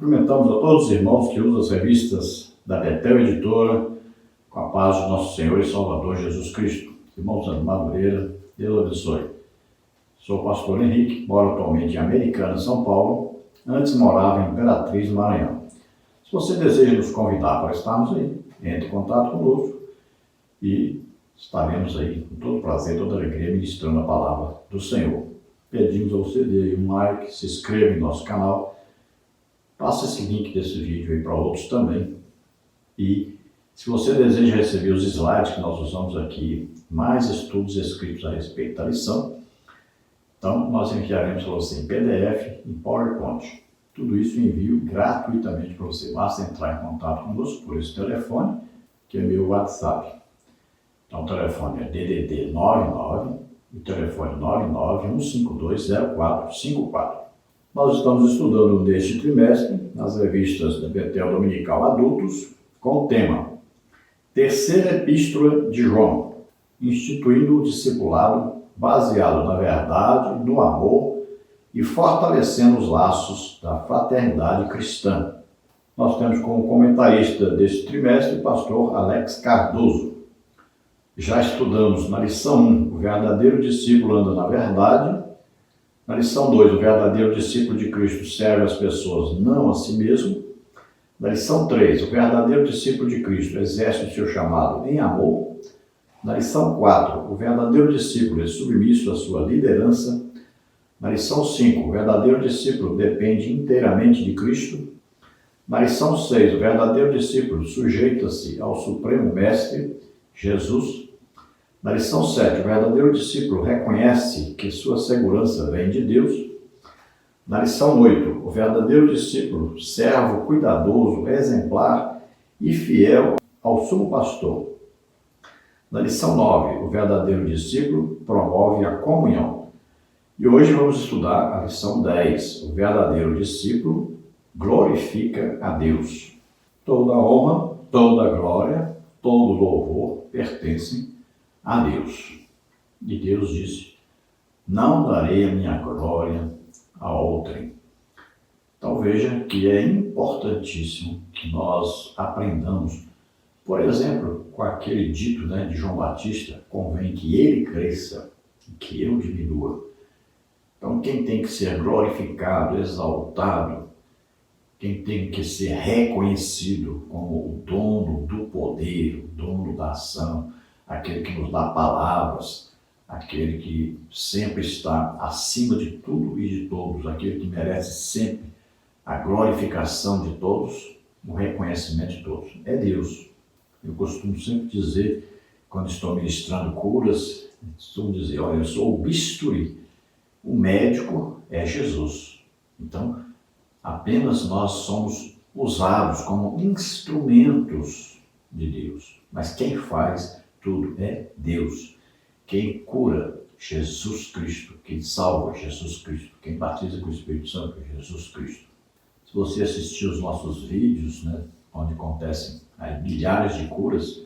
Cumprimentamos a todos os irmãos que usam as revistas da Betel Editora, com a paz de nosso Senhor e Salvador Jesus Cristo. Irmãos de Madureira, Deus abençoe. Sou o pastor Henrique, moro atualmente em Americana, São Paulo. Antes morava em Imperatriz, Maranhão. Se você deseja nos convidar para estarmos aí, entre em contato conosco e estaremos aí com todo prazer, toda alegria, ministrando a palavra do Senhor. Pedimos a você dê aí um like, se inscreva em nosso canal, passe esse link desse vídeo aí para outros também. E se você deseja receber os slides que nós usamos aqui, mais estudos escritos a respeito da lição, então nós enviaremos para você em PDF, em PowerPoint. Tudo isso eu envio gratuitamente para você. Basta entrar em contato conosco por esse telefone, que é meu WhatsApp. Então o telefone é DDD 99, o telefone 991520454. Nós estamos estudando neste trimestre, nas revistas da Betel Dominical Adultos, com o tema Terceira Epístola de João, instituindo o discipulado baseado na verdade, no amor e fortalecendo os laços da fraternidade cristã. Nós temos como comentarista deste trimestre o pastor Alex Cardoso. Já estudamos na lição 1, o verdadeiro discípulo anda na verdade. Na lição 2, o verdadeiro discípulo de Cristo serve as pessoas, não a si mesmo. Na lição 3, o verdadeiro discípulo de Cristo exerce o seu chamado em amor. Na lição 4, o verdadeiro discípulo é submisso à sua liderança. Na lição 5, o verdadeiro discípulo depende inteiramente de Cristo. Na lição 6, o verdadeiro discípulo sujeita-se ao Supremo Mestre, Jesus. Na lição 7, o verdadeiro discípulo reconhece que sua segurança vem de Deus. Na lição 8, o verdadeiro discípulo, servo, cuidadoso, exemplar e fiel ao sumo pastor. Na lição 9, o verdadeiro discípulo promove a comunhão. E hoje vamos estudar a lição 10, o verdadeiro discípulo glorifica a Deus. Toda honra, toda glória, todo louvor pertencem a Deus. E Deus disse, não darei a minha glória a outrem. Então veja que é importantíssimo que nós aprendamos, por exemplo, com aquele dito de João Batista, convém que ele cresça e que eu diminua. Então quem tem que ser glorificado, exaltado, quem tem que ser reconhecido como o dono do poder, o dono da ação, aquele que nos dá palavras, aquele que sempre está acima de tudo e de todos, aquele que merece sempre a glorificação de todos, o reconhecimento de todos, é Deus. Eu costumo sempre dizer, quando estou ministrando curas, costumo dizer, olha, eu sou o bisturi, o médico é Jesus. Então, apenas nós somos usados como instrumentos de Deus, mas quem faz tudo é Deus. Quem cura, Jesus Cristo. Quem salva, Jesus Cristo. Quem batiza com o Espírito Santo, Jesus Cristo. Se você assistir os nossos vídeos, onde acontecem aí milhares de curas,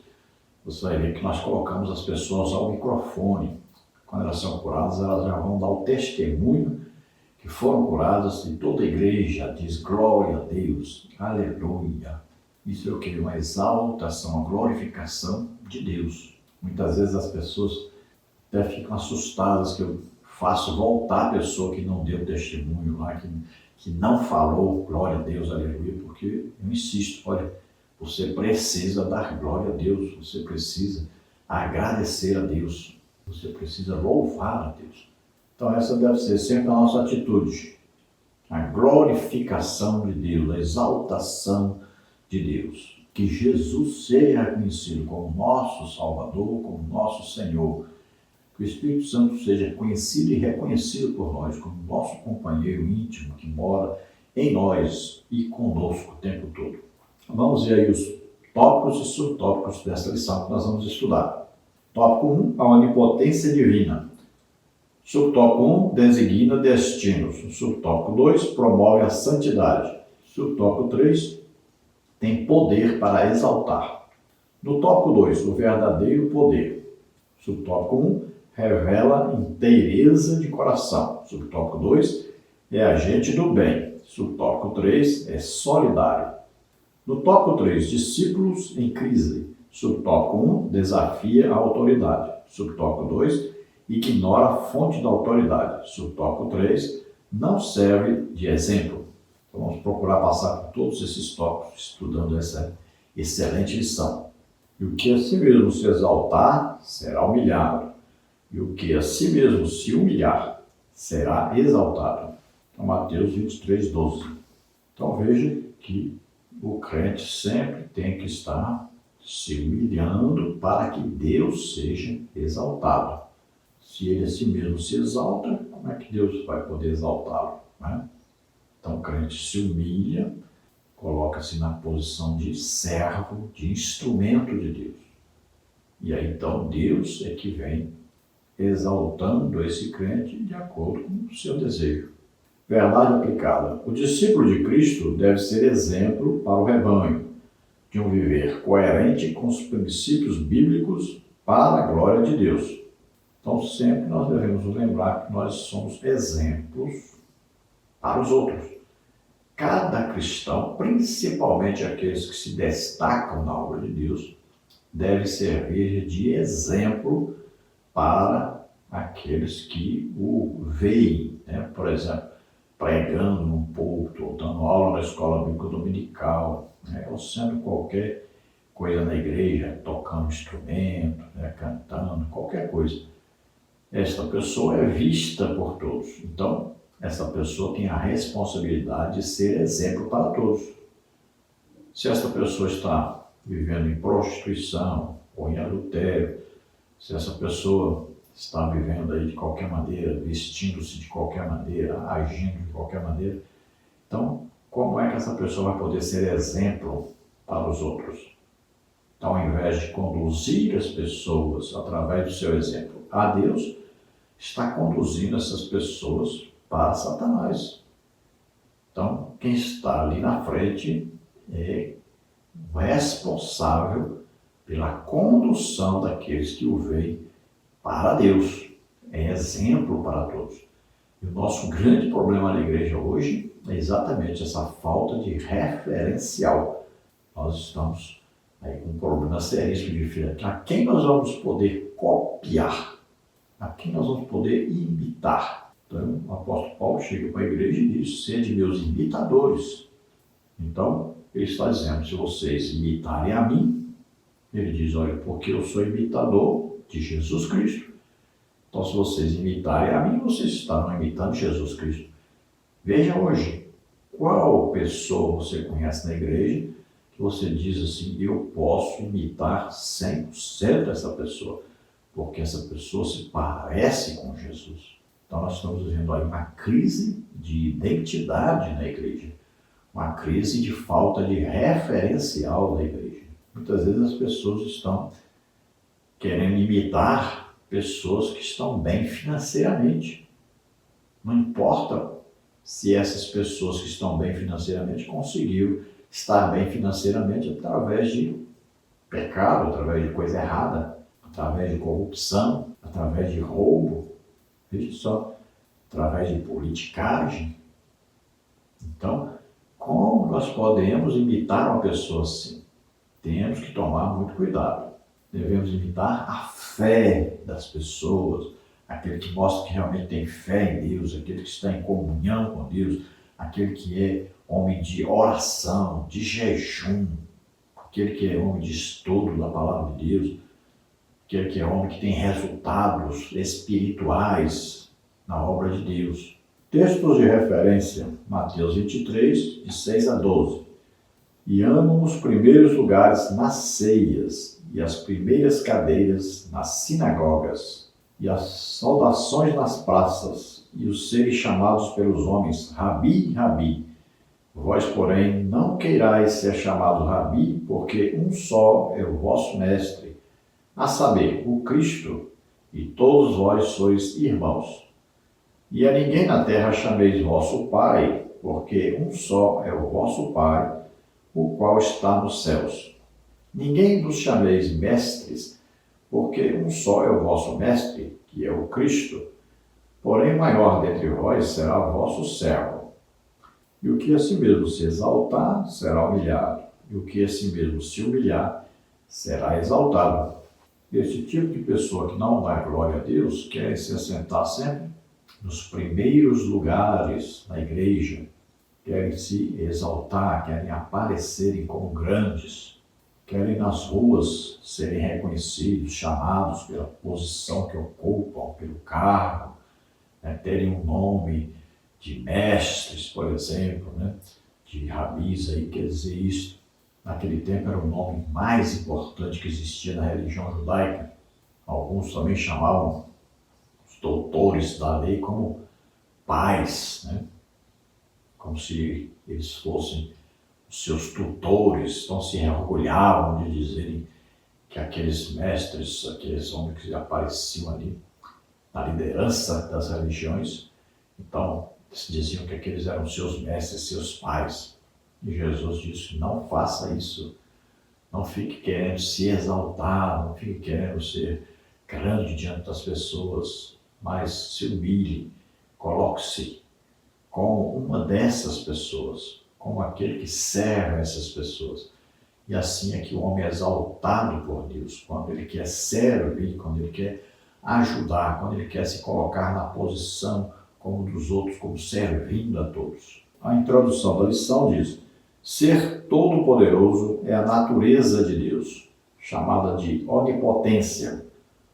você vai ver que nós colocamos as pessoas ao microfone. Quando elas são curadas, elas já vão dar o testemunho que foram curadas e toda a igreja diz glória a Deus, aleluia. Isso é o que? Uma exaltação, uma glorificação de Deus. Muitas vezes as pessoas até ficam assustadas que eu faço voltar a pessoa que não deu testemunho lá, que não falou glória a Deus, aleluia, porque eu insisto, olha, você precisa dar glória a Deus, você precisa agradecer a Deus, você precisa louvar a Deus. Então essa deve ser sempre a nossa atitude, a glorificação de Deus, a exaltação de Deus. Que Jesus seja reconhecido como nosso Salvador, como nosso Senhor. Que o Espírito Santo seja conhecido e reconhecido por nós como nosso companheiro íntimo que mora em nós e conosco o tempo todo. Vamos ver aí os tópicos e subtópicos desta lição que nós vamos estudar. Tópico 1, a onipotência divina. Subtópico 1, designa destinos. O subtópico 2, promove a santidade. Subtópico 3, tem poder para exaltar. No tópico 2, o verdadeiro poder. Subtópico 1, revela inteireza de coração. Subtópico 2, é agente do bem. subtópico 3 é solidário. No tópico 3, discípulos em crise. Subtópico 1, desafia a autoridade. Subtópico 2, ignora a fonte da autoridade. Subtópico 3, não serve de exemplo. Então vamos procurar passar por todos esses tópicos, estudando essa excelente lição. E o que a si mesmo se exaltar, será humilhado. E o que a si mesmo se humilhar, será exaltado. Então, Mateus 23, 12. Então veja que o crente sempre tem que estar se humilhando para que Deus seja exaltado. Se ele a si mesmo se exalta, como é que Deus vai poder exaltá-lo, né? Então o crente se humilha, coloca-se na posição de servo, de instrumento de Deus. E aí então Deus é que vem exaltando esse crente de acordo com o seu desejo. Verdade aplicada. O discípulo de Cristo deve ser exemplo para o rebanho, de um viver coerente com os princípios bíblicos para a glória de Deus. Então sempre nós devemos nos lembrar que nós somos exemplos para os outros. Cada cristão, principalmente aqueles que se destacam na obra de Deus, deve servir de exemplo para aqueles que o veem, né? Por exemplo, pregando num púlpito, ou dando aula na escola bíblica dominical, né? Ou sendo qualquer coisa na igreja, tocando instrumento, né? Cantando, qualquer coisa. Esta pessoa é vista por todos. Então, essa pessoa tem a responsabilidade de ser exemplo para todos. Se esta pessoa está vivendo em prostituição ou em adultério, se essa pessoa está vivendo aí de qualquer maneira, vestindo-se de qualquer maneira, agindo de qualquer maneira, então, como é que essa pessoa vai poder ser exemplo para os outros? Então, ao invés de conduzir as pessoas através do seu exemplo a Deus, está conduzindo essas pessoas para Satanás. Então, quem está ali na frente é o responsável pela condução daqueles que o veem para Deus. É exemplo para todos. E o nosso grande problema na igreja hoje é exatamente essa falta de referencial. Nós estamos aí com um problema seríssimo de filha. A quem nós vamos poder copiar? A quem nós vamos poder imitar? Então, o apóstolo Paulo chega para a igreja e diz: sede meus imitadores. Então, ele está dizendo: se vocês imitarem a mim, ele diz: olha, porque eu sou imitador de Jesus Cristo. Então, se vocês imitarem a mim, vocês estarão imitando Jesus Cristo. Veja hoje, qual pessoa você conhece na igreja que você diz assim: eu posso imitar 100% dessa pessoa, porque essa pessoa se parece com Jesus. Então nós estamos vivendo aí uma crise de identidade na igreja, uma crise de falta de referencial na igreja. Muitas vezes as pessoas estão querendo imitar pessoas que estão bem financeiramente. Não importa se essas pessoas que estão bem financeiramente conseguiram estar bem financeiramente através de pecado, através de coisa errada, através de corrupção, através de roubo, veja só, através de politicagem. Então, como nós podemos imitar uma pessoa assim? Temos que tomar muito cuidado. Devemos imitar a fé das pessoas, aquele que mostra que realmente tem fé em Deus, aquele que está em comunhão com Deus, aquele que é homem de oração, de jejum, aquele que é homem de estudo da palavra de Deus, aquele que é homem que tem resultados espirituais na obra de Deus. Textos de referência: Mateus 23, de 6 a 12. E amam os primeiros lugares nas ceias, e as primeiras cadeiras nas sinagogas, e as saudações nas praças, e os seres chamados pelos homens Rabi, Rabi. Vós, porém, não queirais ser chamados Rabi, porque um só é o vosso mestre, a saber, o Cristo, e todos vós sois irmãos. E a ninguém na terra chameis vosso Pai, porque um só é o vosso Pai, o qual está nos céus. Ninguém vos chameis mestres, porque um só é o vosso mestre, que é o Cristo. Porém, o maior dentre vós será vosso servo. E o que a si mesmo se exaltar, será humilhado. E o que a si mesmo se humilhar, será exaltado. Esse tipo de pessoa que não dá glória a Deus quer se assentar sempre nos primeiros lugares na igreja, querem se exaltar, querem aparecerem como grandes, querem nas ruas serem reconhecidos, chamados pela posição que ocupam, pelo cargo, né, terem um nome de mestres, por exemplo, né, de rabis aí, quer dizer isso. Naquele tempo era o nome mais importante que existia na religião judaica. Alguns também chamavam os doutores da lei como pais, né? Como se eles fossem os seus tutores, então se orgulhavam de dizerem que aqueles mestres, aqueles homens que apareciam ali na liderança das religiões, então eles diziam que aqueles eram seus mestres, seus pais. E Jesus disse: não faça isso, não fique querendo se exaltar, não fique querendo ser grande diante das pessoas, mas se humilhe, coloque-se como uma dessas pessoas, como aquele que serve essas pessoas. E assim é que o homem é exaltado por Deus, quando ele quer servir, quando ele quer ajudar, quando ele quer se colocar na posição como dos outros, como servindo a todos. A introdução da lição diz: ser todo-poderoso é a natureza de Deus, chamada de onipotência.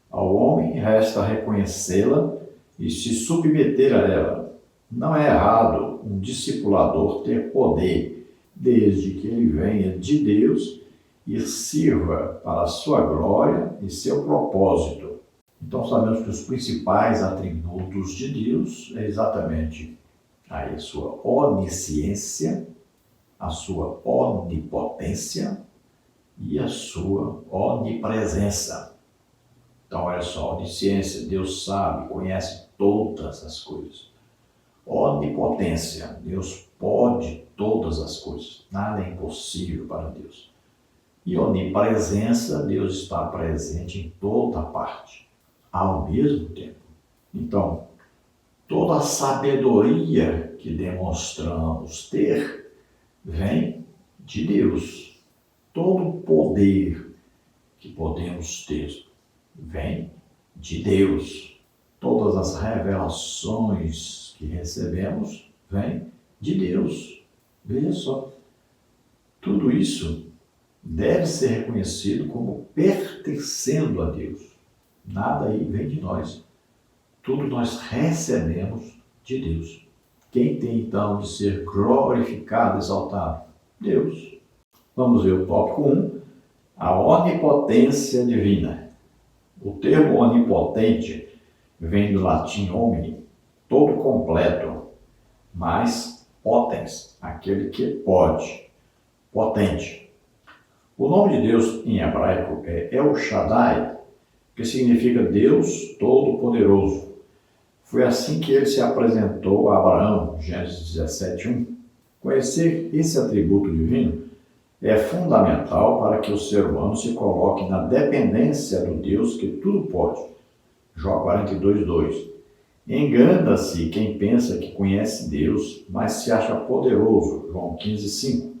Ao homem resta reconhecê-la e se submeter a ela. Não é errado um discipulador ter poder, desde que ele venha de Deus e sirva para a sua glória e seu propósito. Então sabemos que os principais atributos de Deus é exatamente a sua onisciência, a sua onipotência e a sua onipresença. Então, olha só, onisciência, Deus sabe, conhece todas as coisas. Onipotência, Deus pode todas as coisas, nada é impossível para Deus. E onipresença, Deus está presente em toda parte, ao mesmo tempo. Então, toda a sabedoria que demonstramos ter vem de Deus. Todo o poder que podemos ter vem de Deus. Todas as revelações que recebemos vêm de Deus. Veja só, tudo isso deve ser reconhecido como pertencendo a Deus. Nada aí vem de nós. Tudo nós recebemos de Deus. Quem tem então de ser glorificado, exaltado? Deus. Vamos ver o tópico 1, a onipotência divina. O termo onipotente vem do latim omni, todo completo, mas potens, aquele que pode, potente. O nome de Deus em hebraico é El Shaddai, que significa Deus Todo-Poderoso. Foi assim que ele se apresentou a Abraão, Gênesis 17:1. Conhecer esse atributo divino é fundamental para que o ser humano se coloque na dependência do Deus que tudo pode. Jó 42:2. Engana-se quem pensa que conhece Deus, mas se acha poderoso. João 15:5.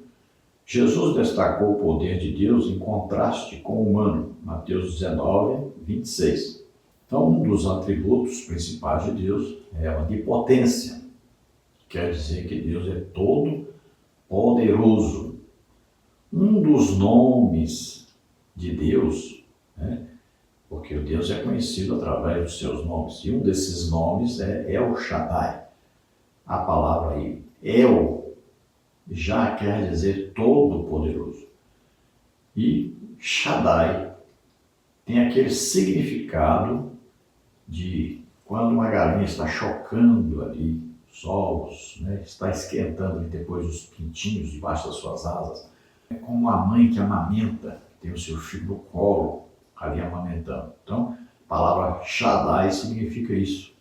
Jesus destacou o poder de Deus em contraste com o humano. Mateus 19:26. Então, um dos atributos principais de Deus é a onipotência. Quer dizer que Deus é todo poderoso. Um dos nomes de Deus, né, porque o Deus é conhecido através dos seus nomes, e um desses nomes é El Shaddai. A palavra aí, El, já quer dizer todo-poderoso. E Shaddai tem aquele significado de quando uma galinha está chocando ali os ovos, né, está esquentando ali depois os pintinhos debaixo das suas asas. É como uma mãe que amamenta, tem o seu filho no colo, ali amamentando. Então, a palavra Shaddai significa isso.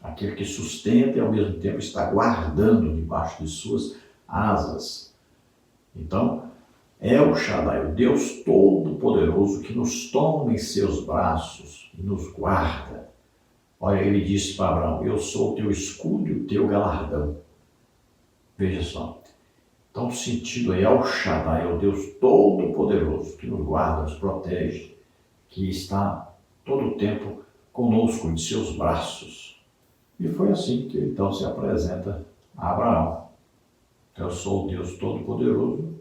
Aquele que sustenta e ao mesmo tempo está guardando debaixo de suas asas. Então, é o Shaddai, o Deus Todo-Poderoso que nos toma em seus braços e nos guarda. Olha, ele disse para Abraão: eu sou o teu escudo e o teu galardão. Veja só. Então o sentido aí é o Shaddai, é o Deus Todo-Poderoso, que nos guarda, nos protege, que está todo o tempo conosco, em seus braços. E foi assim que ele então se apresenta a Abraão. Eu sou o Deus Todo-Poderoso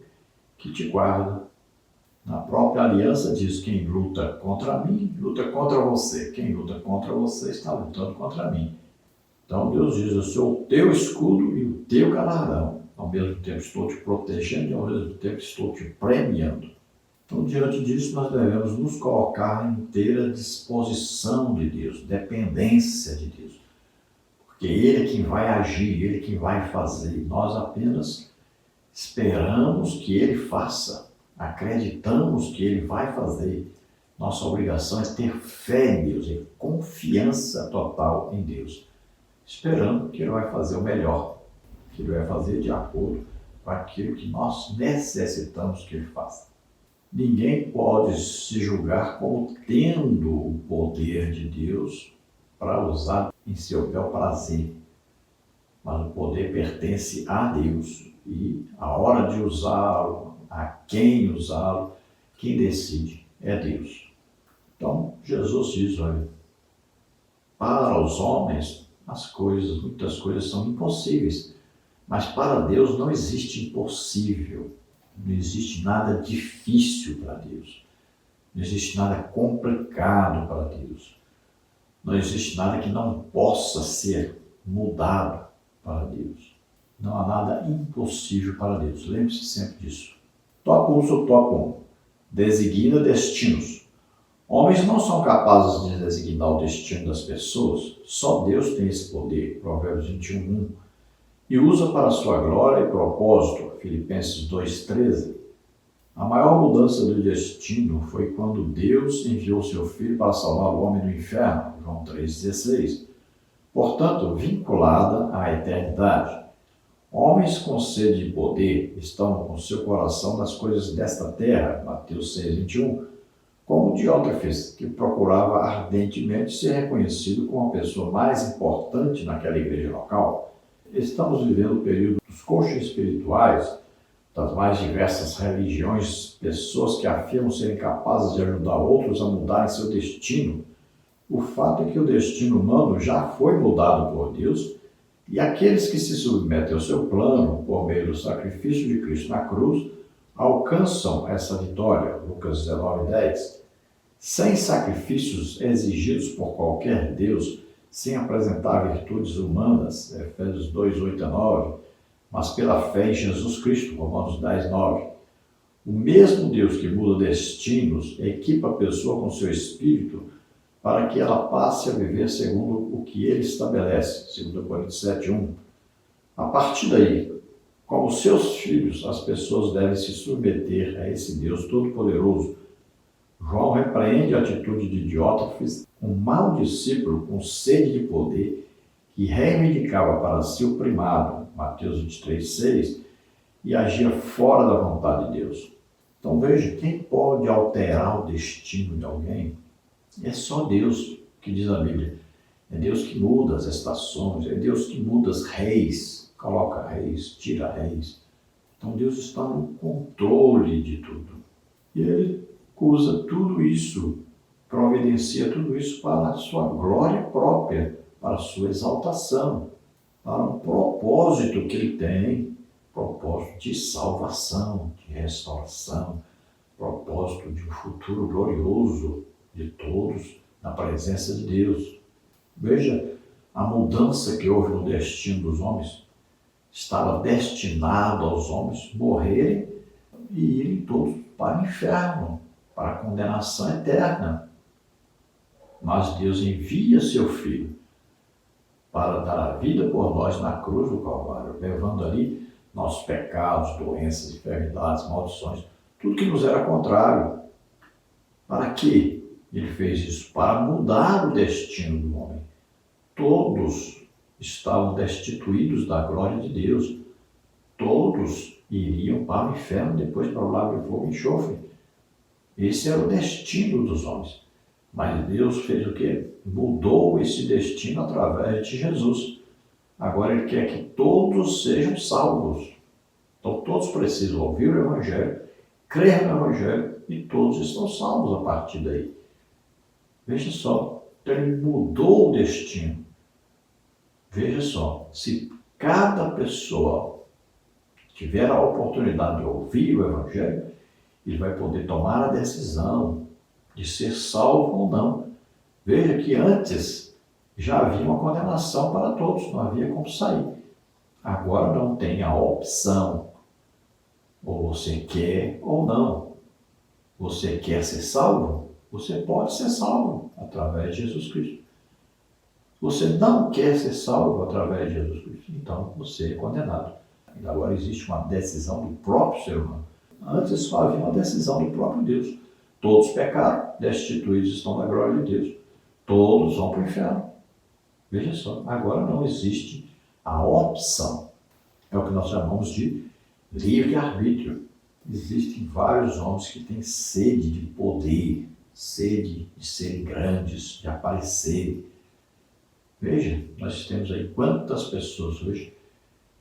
que te guarda. Na própria aliança diz: quem luta contra mim, luta contra você. Quem luta contra você está lutando contra mim. Então Deus diz: eu sou o teu escudo e o teu galardão. Ao mesmo tempo estou te protegendo e ao mesmo tempo estou te premiando. Então, diante disso, nós devemos nos colocar à inteira disposição de Deus, dependência de Deus. Porque Ele é quem vai agir, Ele é quem vai fazer. E nós apenas esperamos que Ele faça, acreditamos que Ele vai fazer. Nossa obrigação é ter fé em Deus, é confiança total em Deus, esperando que Ele vai fazer o melhor, que Ele vai fazer de acordo com aquilo que nós necessitamos que Ele faça. Ninguém pode se julgar como tendo o poder de Deus para usar em seu bel prazer, mas o poder pertence a Deus e a hora de usá-lo, a quem usá-lo, quem decide é Deus. Então Jesus diz: olha, para os homens muitas coisas são impossíveis, mas para Deus não existe impossível, não existe nada difícil para Deus, não existe nada complicado para Deus, não existe nada que não possa ser mudado para Deus. Não há nada impossível para Deus. Lembre-se sempre disso. Tópico 1. Designa destinos. Homens não são capazes de designar o destino das pessoas. Só Deus tem esse poder. Provérbios 21:1. E usa para sua glória e propósito. Filipenses 2:13. A maior mudança do destino foi quando Deus enviou seu Filho para salvar o homem do inferno. João 3:16. Portanto, vinculada à eternidade. Homens com sede de poder estão com seu coração nas coisas desta terra, Mateus 6:21, como Diótrefes, que procurava ardentemente ser reconhecido como a pessoa mais importante naquela igreja local. Estamos vivendo o período dos coaches espirituais, das mais diversas religiões, pessoas que afirmam serem capazes de ajudar outros a mudarem seu destino. O fato é que o destino humano já foi mudado por Deus, e aqueles que se submetem ao seu plano, por meio do sacrifício de Cristo na cruz, alcançam essa vitória. Lucas 19:10. Sem sacrifícios exigidos por qualquer Deus, sem apresentar virtudes humanas, Efésios 2:8-9, mas pela fé em Jesus Cristo, Romanos 10:9. O mesmo Deus que muda destinos equipa a pessoa com seu espírito para que ela passe a viver segundo o que ele estabelece, 2 Coríntios 7:1. A partir daí, como seus filhos, as pessoas devem se submeter a esse Deus Todo-Poderoso. João repreende a atitude de Diótrefes, um mau discípulo com sede de poder, que reivindicava para si o primado, Mateus 23:6, e agia fora da vontade de Deus. Então veja, quem pode alterar o destino de alguém? É só Deus, que diz a Bíblia. É Deus que muda as estações, é Deus que muda os reis, coloca reis, tira reis. Então Deus está no controle de tudo. E Ele usa tudo isso, providencia tudo isso para a sua glória própria, para a sua exaltação, para um propósito que Ele tem, propósito de salvação, de restauração, propósito de um futuro glorioso de todos na presença de Deus. Veja a mudança que houve no destino dos homens. Estava destinado aos homens morrerem e irem todos para o inferno, para a condenação eterna. Mas Deus envia seu Filho para dar a vida por nós na cruz do Calvário, levando ali nossos pecados, doenças, enfermidades, maldições, tudo que nos era contrário. Para quê? Ele fez isso para mudar o destino do homem. Todos estavam destituídos da glória de Deus. Todos iriam para o inferno, depois para o lago de fogo e enxofre. Esse era o destino dos homens. Mas Deus fez o quê? Mudou esse destino através de Jesus. Agora ele quer que todos sejam salvos. Então todos precisam ouvir o Evangelho, crer no Evangelho e todos estão salvos a partir daí. Veja só, então ele mudou o destino. Veja só, se cada pessoa tiver a oportunidade de ouvir o Evangelho, ele vai poder tomar a decisão de ser salvo ou não. Veja que antes já havia uma condenação para todos, não havia como sair. Agora não tem a opção. Ou você quer ou não. Você quer ser salvo? Você pode ser salvo através de Jesus Cristo. Você não quer ser salvo através de Jesus Cristo, então você é condenado. Agora existe uma decisão do próprio ser humano. Antes só havia uma decisão do próprio Deus. Todos pecaram, destituídos estão da glória de Deus. Todos vão para o inferno. Veja só, agora não existe a opção. É o que nós chamamos de livre-arbítrio. Existem vários homens que têm sede de poder, sede de serem grandes, de aparecerem. Veja, nós temos aí quantas pessoas hoje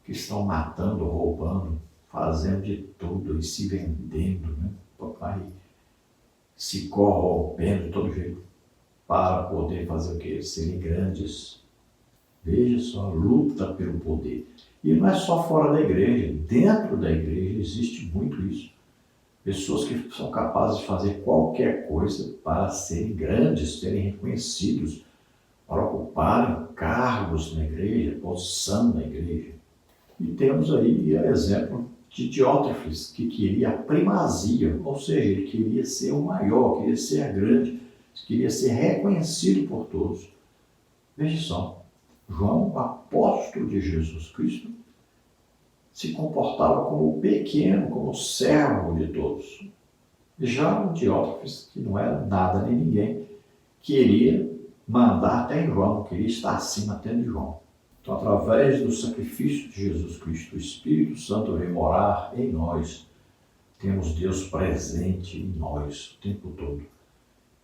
que estão matando, roubando, fazendo de tudo e se vendendo, né? Papai, se corrompendo de todo jeito para poder fazer o quê? Serem grandes. Veja só, a luta pelo poder. E não é só fora da igreja, dentro da igreja existe muito isso. Pessoas que são capazes de fazer qualquer coisa para serem grandes, serem reconhecidos, para ocuparem cargos na igreja, posição na igreja. E temos aí o exemplo de Diótrefes, que queria a primazia, ou seja, ele queria ser o maior, queria ser grande, queria ser reconhecido por todos. Veja só, João, o apóstolo de Jesus Cristo, se comportava como pequeno, como servo de todos. Já o Diótrefes, que não era nada nem ninguém, queria mandar até em João, queria estar acima até de João. Então, através do sacrifício de Jesus Cristo, o Espírito Santo vem morar em nós. Temos Deus presente em nós o tempo todo.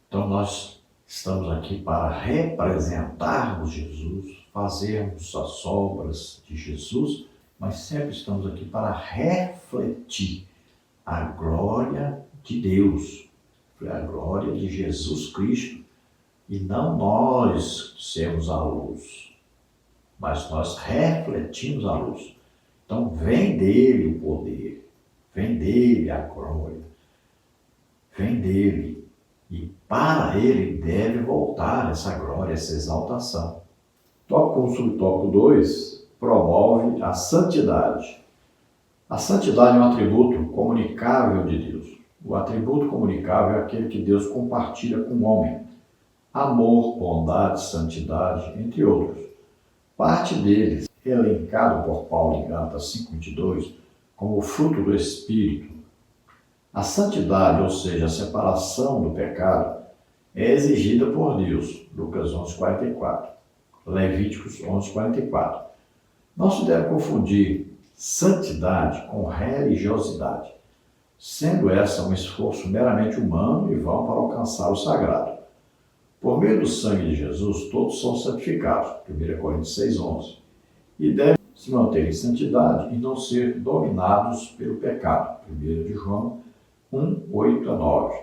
Então, nós estamos aqui para representarmos Jesus, fazermos as obras de Jesus, mas sempre estamos aqui para refletir a glória de Deus, a glória de Jesus Cristo, e não nós sermos a luz, mas nós refletimos a luz. Então vem dele o poder, vem dele a glória, vem dele, e para ele deve voltar essa glória, essa exaltação. Tópico 1, subtópico 2, promove a santidade. A santidade é um atributo comunicável de Deus. O atributo comunicável é aquele que Deus compartilha com o homem. Amor, bondade, santidade, entre outros. Parte deles, elencado por Paulo em Gálatas 5:22, como fruto do Espírito. A santidade, ou seja, a separação do pecado, é exigida por Deus. Lucas 11:44. Levíticos 11:44. Não se deve confundir santidade com religiosidade, sendo essa um esforço meramente humano e vão para alcançar o sagrado. Por meio do sangue de Jesus, todos são santificados, 1 Coríntios 6:11, e devem se manter em santidade e não ser dominados pelo pecado, 1 João 1:8-9.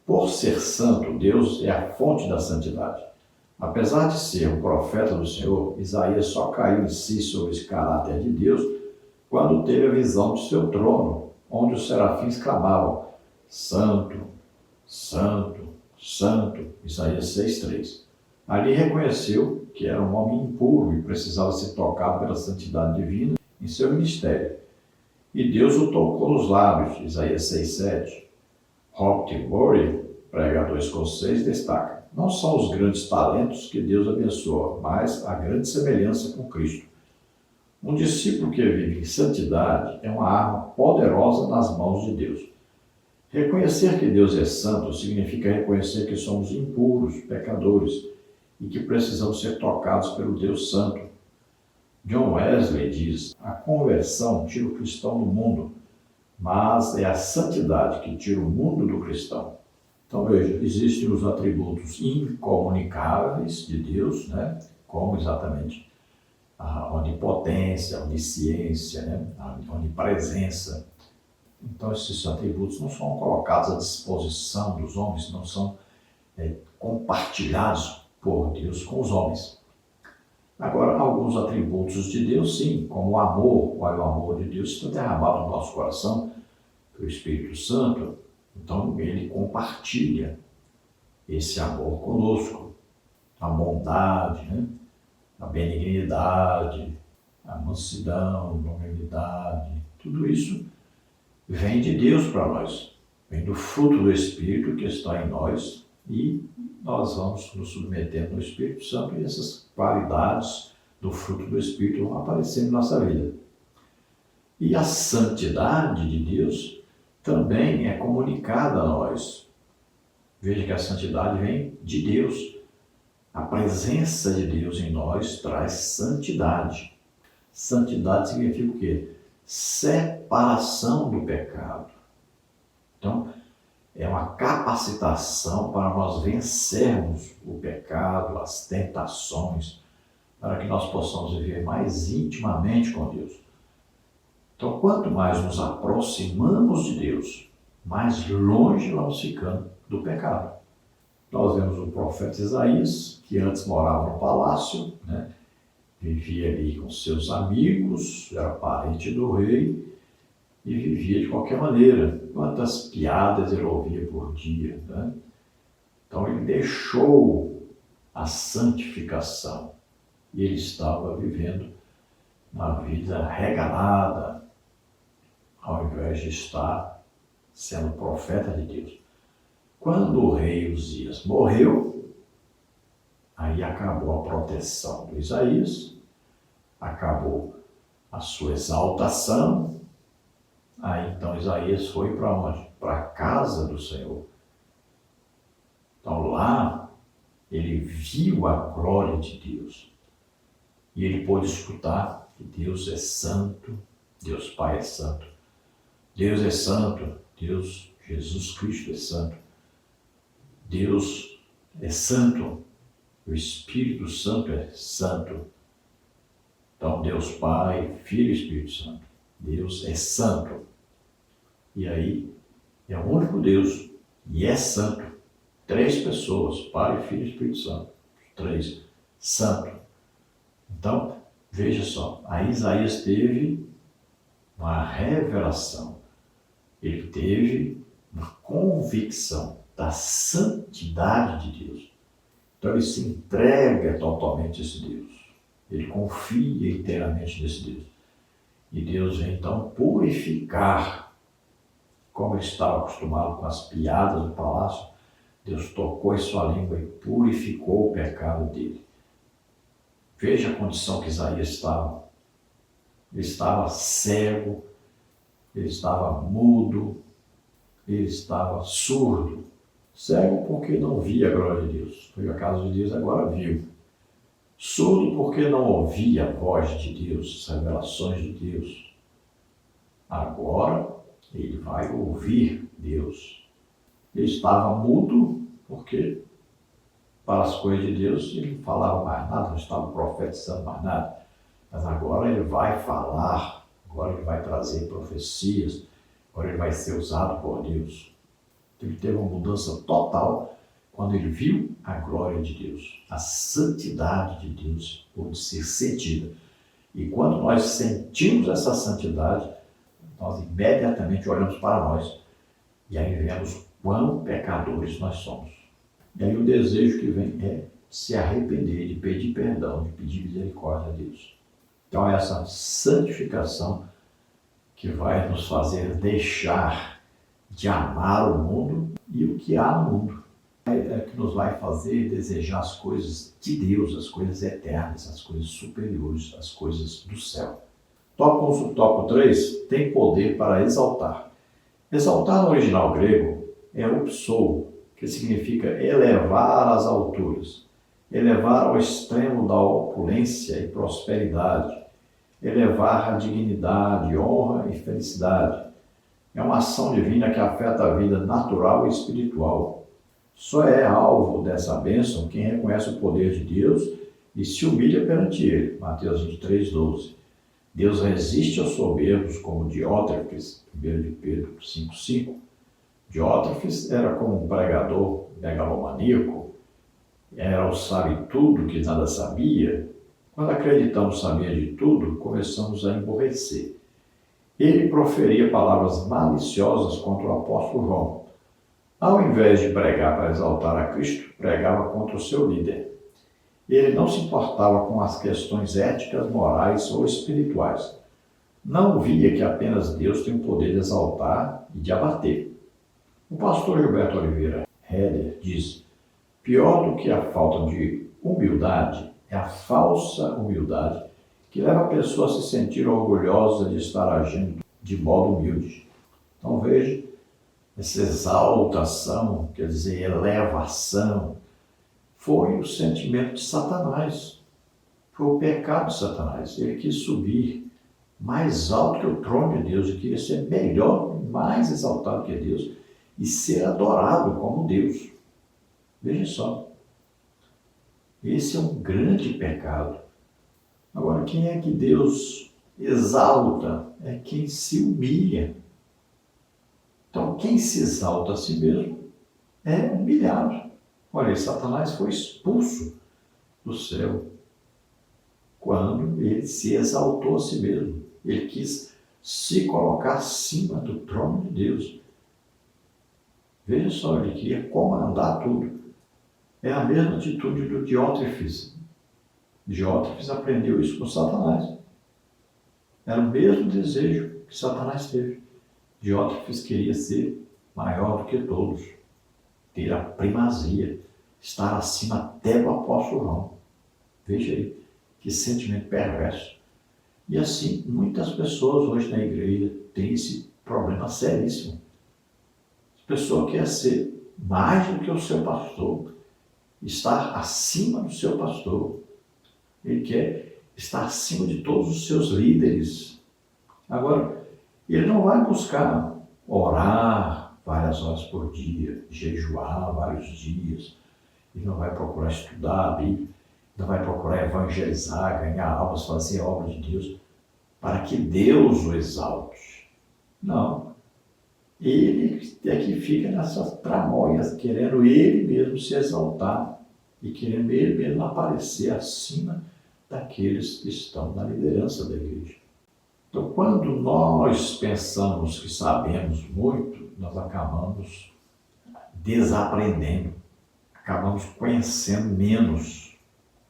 Por ser santo, Deus é a fonte da santidade. Apesar de ser um profeta do Senhor, Isaías só caiu em si sobre esse caráter de Deus quando teve a visão de seu trono, onde os serafins clamavam: Santo, Santo, Santo, Isaías 6:3. Ali reconheceu que era um homem impuro e precisava ser tocado pela santidade divina em seu ministério. E Deus o tocou nos lábios, Isaías 6:7. Robert Murray, pregador escocês, destaca: não são os grandes talentos que Deus abençoa, mas a grande semelhança com Cristo. Um discípulo que vive em santidade é uma arma poderosa nas mãos de Deus. Reconhecer que Deus é santo significa reconhecer que somos impuros, pecadores, e que precisamos ser tocados pelo Deus Santo. John Wesley diz: a conversão tira o cristão do mundo, mas é a santidade que tira o mundo do cristão. Então veja, existem os atributos incomunicáveis de Deus, né? Como exatamente a onipotência, a onisciência, né? A onipresença. Então, esses atributos não são colocados à disposição dos homens, não são compartilhados por Deus com os homens. Agora, alguns atributos de Deus, sim, como o amor. Olha, o amor de Deus está derramado no nosso coração pelo Espírito Santo. Então, ele compartilha esse amor conosco. A bondade, né? A benignidade, a mansidão, a longanimidade, tudo isso vem de Deus para nós. Vem do fruto do Espírito que está em nós e nós vamos nos submetendo ao Espírito Santo e essas qualidades do fruto do Espírito vão aparecendo em nossa vida. E a santidade de Deus também é comunicada a nós. Veja que a santidade vem de Deus. A presença de Deus em nós traz santidade. Santidade significa o quê? Separação do pecado. Então, é uma capacitação para nós vencermos o pecado, as tentações, para que nós possamos viver mais intimamente com Deus. Então, quanto mais nos aproximamos de Deus, mais longe vamos ficando do pecado. Nós vemos o profeta Isaías, que antes morava no palácio, né? Vivia ali com seus amigos, era parente do rei e vivia de qualquer maneira. Quantas piadas ele ouvia por dia, né? Então ele deixou a santificação e ele estava vivendo uma vida regalada, ao invés de estar sendo profeta de Deus. Quando o rei Uzias morreu, aí acabou a proteção do Isaías, acabou a sua exaltação. Aí então Isaías foi para onde? Para a casa do Senhor. Então lá ele viu a glória de Deus e ele pôde escutar que Deus é santo, Deus Pai é santo, Deus é santo, Deus Jesus Cristo é santo. Deus é santo, o Espírito Santo é santo. Então, Deus Pai, Filho e Espírito Santo. Deus é santo. E aí, é o único Deus e é santo. 3 pessoas, Pai, Filho e Espírito Santo. 3, santo. Então, veja só, aí Isaías teve uma revelação. Ele teve uma convicção da santidade de Deus. Então ele se entrega totalmente a esse Deus. Ele confia inteiramente nesse Deus. E Deus vem então purificar, como ele estava acostumado com as piadas do palácio, Deus tocou em sua língua e purificou o pecado dele. Veja a condição que Isaías estava. Ele estava cego, ele estava mudo, ele estava surdo. Cego porque não via a glória de Deus. Foi o caso de Deus, agora viu. Surdo porque não ouvia a voz de Deus, as revelações de Deus. Agora ele vai ouvir Deus. Ele estava mudo porque para as coisas de Deus ele não falava mais nada, não estava profetizando mais nada. Mas agora ele vai falar, agora ele vai trazer profecias, agora ele vai ser usado por Deus. Ele teve uma mudança total quando ele viu a glória de Deus. A santidade de Deus pôde ser sentida. E quando nós sentimos essa santidade, nós imediatamente olhamos para nós e aí vemos quão pecadores nós somos. E aí o desejo que vem é se arrepender, de pedir perdão, de pedir misericórdia a Deus. Então é essa santificação que vai nos fazer deixar de amar o mundo e o que há no mundo. É que nos vai fazer desejar as coisas de Deus, as coisas eternas, as coisas superiores, as coisas do céu. Tópico 3 tem poder para exaltar. Exaltar no original grego é upsou, que significa elevar às alturas, elevar ao extremo da opulência e prosperidade, elevar a dignidade, honra e felicidade. É uma ação divina que afeta a vida natural e espiritual. Só é alvo dessa bênção quem reconhece o poder de Deus e se humilha perante ele. Mateus 23:12. Deus resiste aos soberbos como Diótrefes, 1 de Pedro 5:5. Diótrefes era como um pregador megalomaníaco, era o sabe-tudo que nada sabia. Quando acreditamos saber de tudo, começamos a emborrecer. Ele proferia palavras maliciosas contra o apóstolo João. Ao invés de pregar para exaltar a Cristo, pregava contra o seu líder. Ele não se importava com as questões éticas, morais ou espirituais. Não via que apenas Deus tem o poder de exaltar e de abater. O pastor Gilberto Oliveira Heller diz: pior do que a falta de humildade é a falsa humildade que leva a pessoa a se sentir orgulhosa de estar agindo de modo humilde. Então veja, essa exaltação, quer dizer, elevação, foi o sentimento de Satanás. Foi o pecado de Satanás. Ele quis subir mais alto que o trono de Deus e queria ser melhor, mais exaltado que Deus e ser adorado como Deus. Veja só. Esse é um grande pecado. Agora, quem é que Deus exalta? É quem se humilha. Então, quem se exalta a si mesmo é humilhado. Olha, Satanás foi expulso do céu quando ele se exaltou a si mesmo. Ele quis se colocar acima do trono de Deus. Veja só, ele queria comandar tudo. É a mesma atitude do Diótrefes. Diótrefes aprendeu isso com Satanás. Era o mesmo desejo que Satanás teve. Diótrefes queria ser maior do que todos, ter a primazia, estar acima até do apóstolo João. Veja aí, que sentimento perverso. E assim, muitas pessoas hoje na igreja têm esse problema seríssimo. A pessoa quer ser mais do que o seu pastor, estar acima do seu pastor. Ele quer estar acima de todos os seus líderes. Agora, ele não vai buscar orar várias horas por dia, jejuar vários dias. Ele não vai procurar estudar a Bíblia, não vai procurar evangelizar, ganhar almas, fazer a obra de Deus, para que Deus o exalte. Não. Ele é que fica nessas tramóias, querendo ele mesmo se exaltar e querendo ele mesmo aparecer acima daqueles que estão na liderança da igreja. Então, quando nós pensamos que sabemos muito, nós acabamos desaprendendo, acabamos conhecendo menos,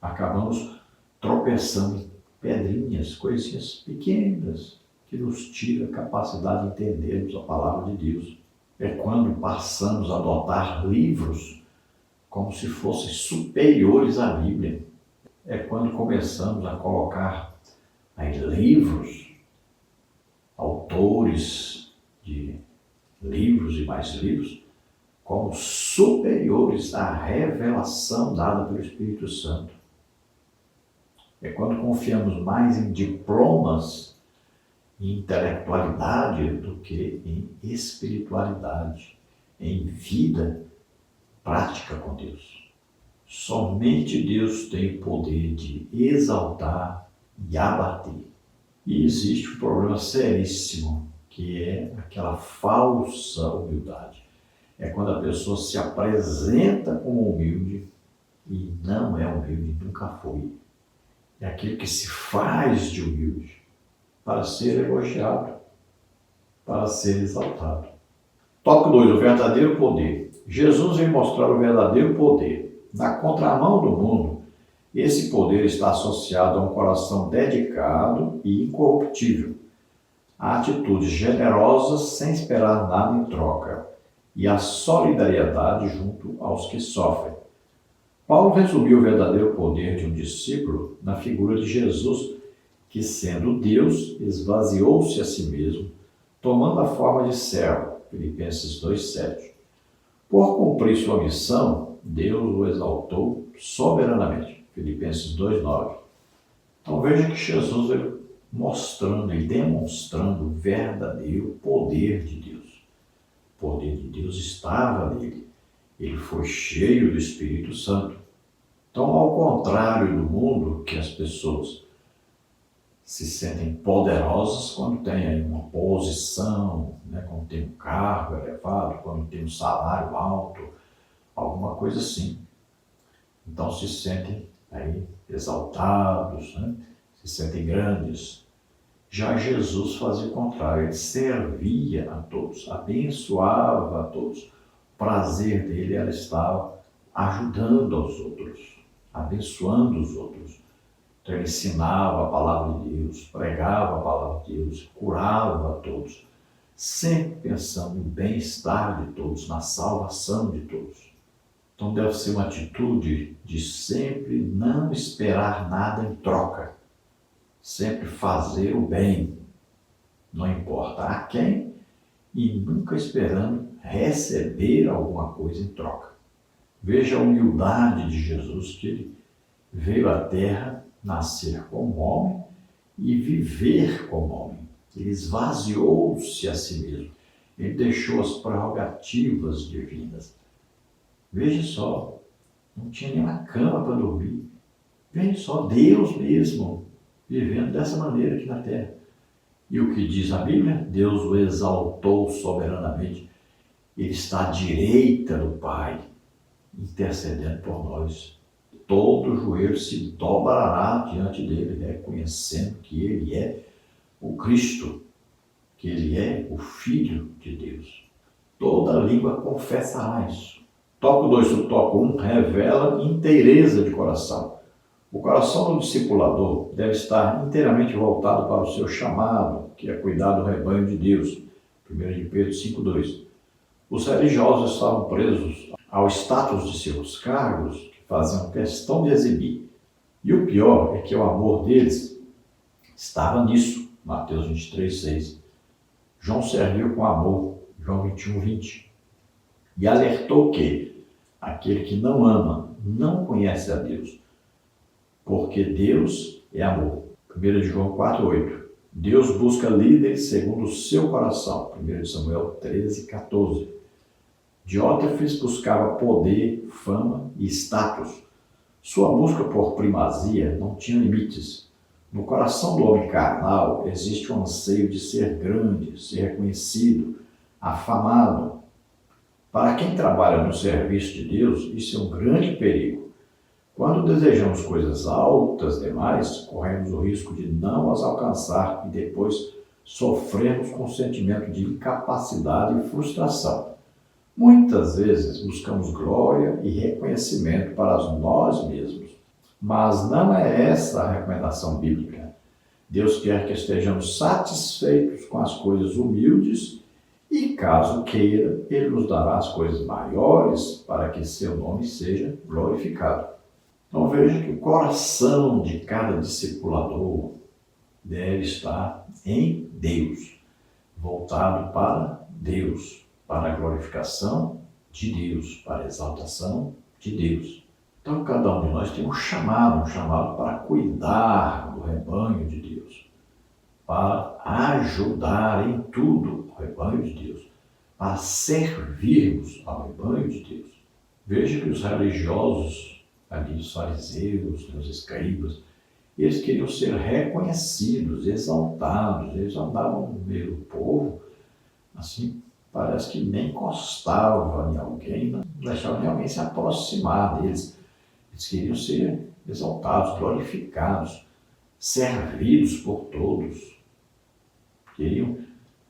acabamos tropeçando em pedrinhas, coisinhas pequenas, que nos tira a capacidade de entendermos a palavra de Deus. É quando passamos a adotar livros como se fossem superiores à Bíblia. É quando começamos a colocar aí livros, autores de livros e mais livros, como superiores à revelação dada pelo Espírito Santo. É quando confiamos mais em diplomas e intelectualidade do que em espiritualidade, em vida prática com Deus. Somente Deus tem o poder de exaltar e abater. E existe um problema seríssimo, que é aquela falsa humildade. É quando a pessoa se apresenta como humilde e não é humilde, nunca foi. É aquele que se faz de humilde para ser elogiado, para ser exaltado. Tópico 2, o verdadeiro poder. Jesus vem mostrar o verdadeiro poder. Na contramão do mundo, esse poder está associado a um coração dedicado e incorruptível, a atitudes generosas sem esperar nada em troca e a solidariedade junto aos que sofrem. Paulo resumiu o verdadeiro poder de um discípulo na figura de Jesus, que, sendo Deus, esvaziou-se a si mesmo, tomando a forma de servo. Filipenses 2:7. Por cumprir sua missão, Deus o exaltou soberanamente. Filipenses 2:9. Então veja que Jesus veio mostrando e demonstrando o verdadeiro poder de Deus. O poder de Deus estava nele. Ele foi cheio do Espírito Santo. Então, ao contrário do mundo, que as pessoas se sentem poderosas quando têm aí uma posição, né? Quando tem um cargo elevado, quando tem um salário alto, alguma coisa assim. Então se sentem aí exaltados, né? Se sentem grandes. Já Jesus fazia o contrário, ele servia a todos, abençoava a todos. O prazer dele era estar ajudando aos outros, abençoando os outros. Então ele ensinava a palavra de Deus, pregava a palavra de Deus, curava a todos, sempre pensando no bem-estar de todos, na salvação de todos. Então deve ser uma atitude de sempre não esperar nada em troca, sempre fazer o bem, não importa a quem, e nunca esperando receber alguma coisa em troca. Veja a humildade de Jesus, que ele veio à terra nascer como homem e viver como homem. Ele esvaziou-se a si mesmo. Ele deixou as prerrogativas divinas. Veja só, não tinha nenhuma cama para dormir. Veja só, Deus mesmo vivendo dessa maneira aqui na terra. E o que diz a Bíblia? Deus o exaltou soberanamente. Ele está à direita do Pai, intercedendo por nós. Todo joelho se dobrará diante dele, reconhecendo que ele é o Cristo, que ele é o Filho de Deus. Toda língua confessará isso. Tópico 2 do tópico 1 revela inteireza de coração. O coração do discipulador deve estar inteiramente voltado para o seu chamado, que é cuidar do rebanho de Deus. 1 de Pedro 5,2. Os religiosos estavam presos ao status de seus cargos, que faziam questão de exibir. E o pior é que o amor deles estava nisso. Mateus 23,6. João serviu com amor. João 21,20. E alertou que aquele que não ama não conhece a Deus, porque Deus é amor. 1 João 4,8. Deus busca líderes segundo o seu coração. 1 Samuel 13,14. Diótrefes buscava poder, fama e status. Sua busca por primazia não tinha limites. No coração do homem carnal existe o anseio de ser grande, ser reconhecido, afamado. Para quem trabalha no serviço de Deus, isso é um grande perigo. Quando desejamos coisas altas demais, corremos o risco de não as alcançar e depois sofremos com um sentimento de incapacidade e frustração. Muitas vezes buscamos glória e reconhecimento para nós mesmos, mas não é essa a recomendação bíblica. Deus quer que estejamos satisfeitos com as coisas humildes e, caso queira, Ele nos dará as coisas maiores para que seu nome seja glorificado. Então veja que o coração de cada discipulador deve estar em Deus, voltado para Deus, para a glorificação de Deus, para a exaltação de Deus. Então cada um de nós tem um chamado para cuidar do rebanho de Deus, para ajudar em tudo o rebanho de Deus, para servirmos ao rebanho de Deus. Veja que os religiosos, ali os fariseus, os escribas, eles queriam ser reconhecidos, exaltados. Eles andavam no meio do povo, assim, parece que nem encostavam em alguém, não deixavam nem alguém se aproximar deles. Eles queriam ser exaltados, glorificados, servidos por todos. Queriam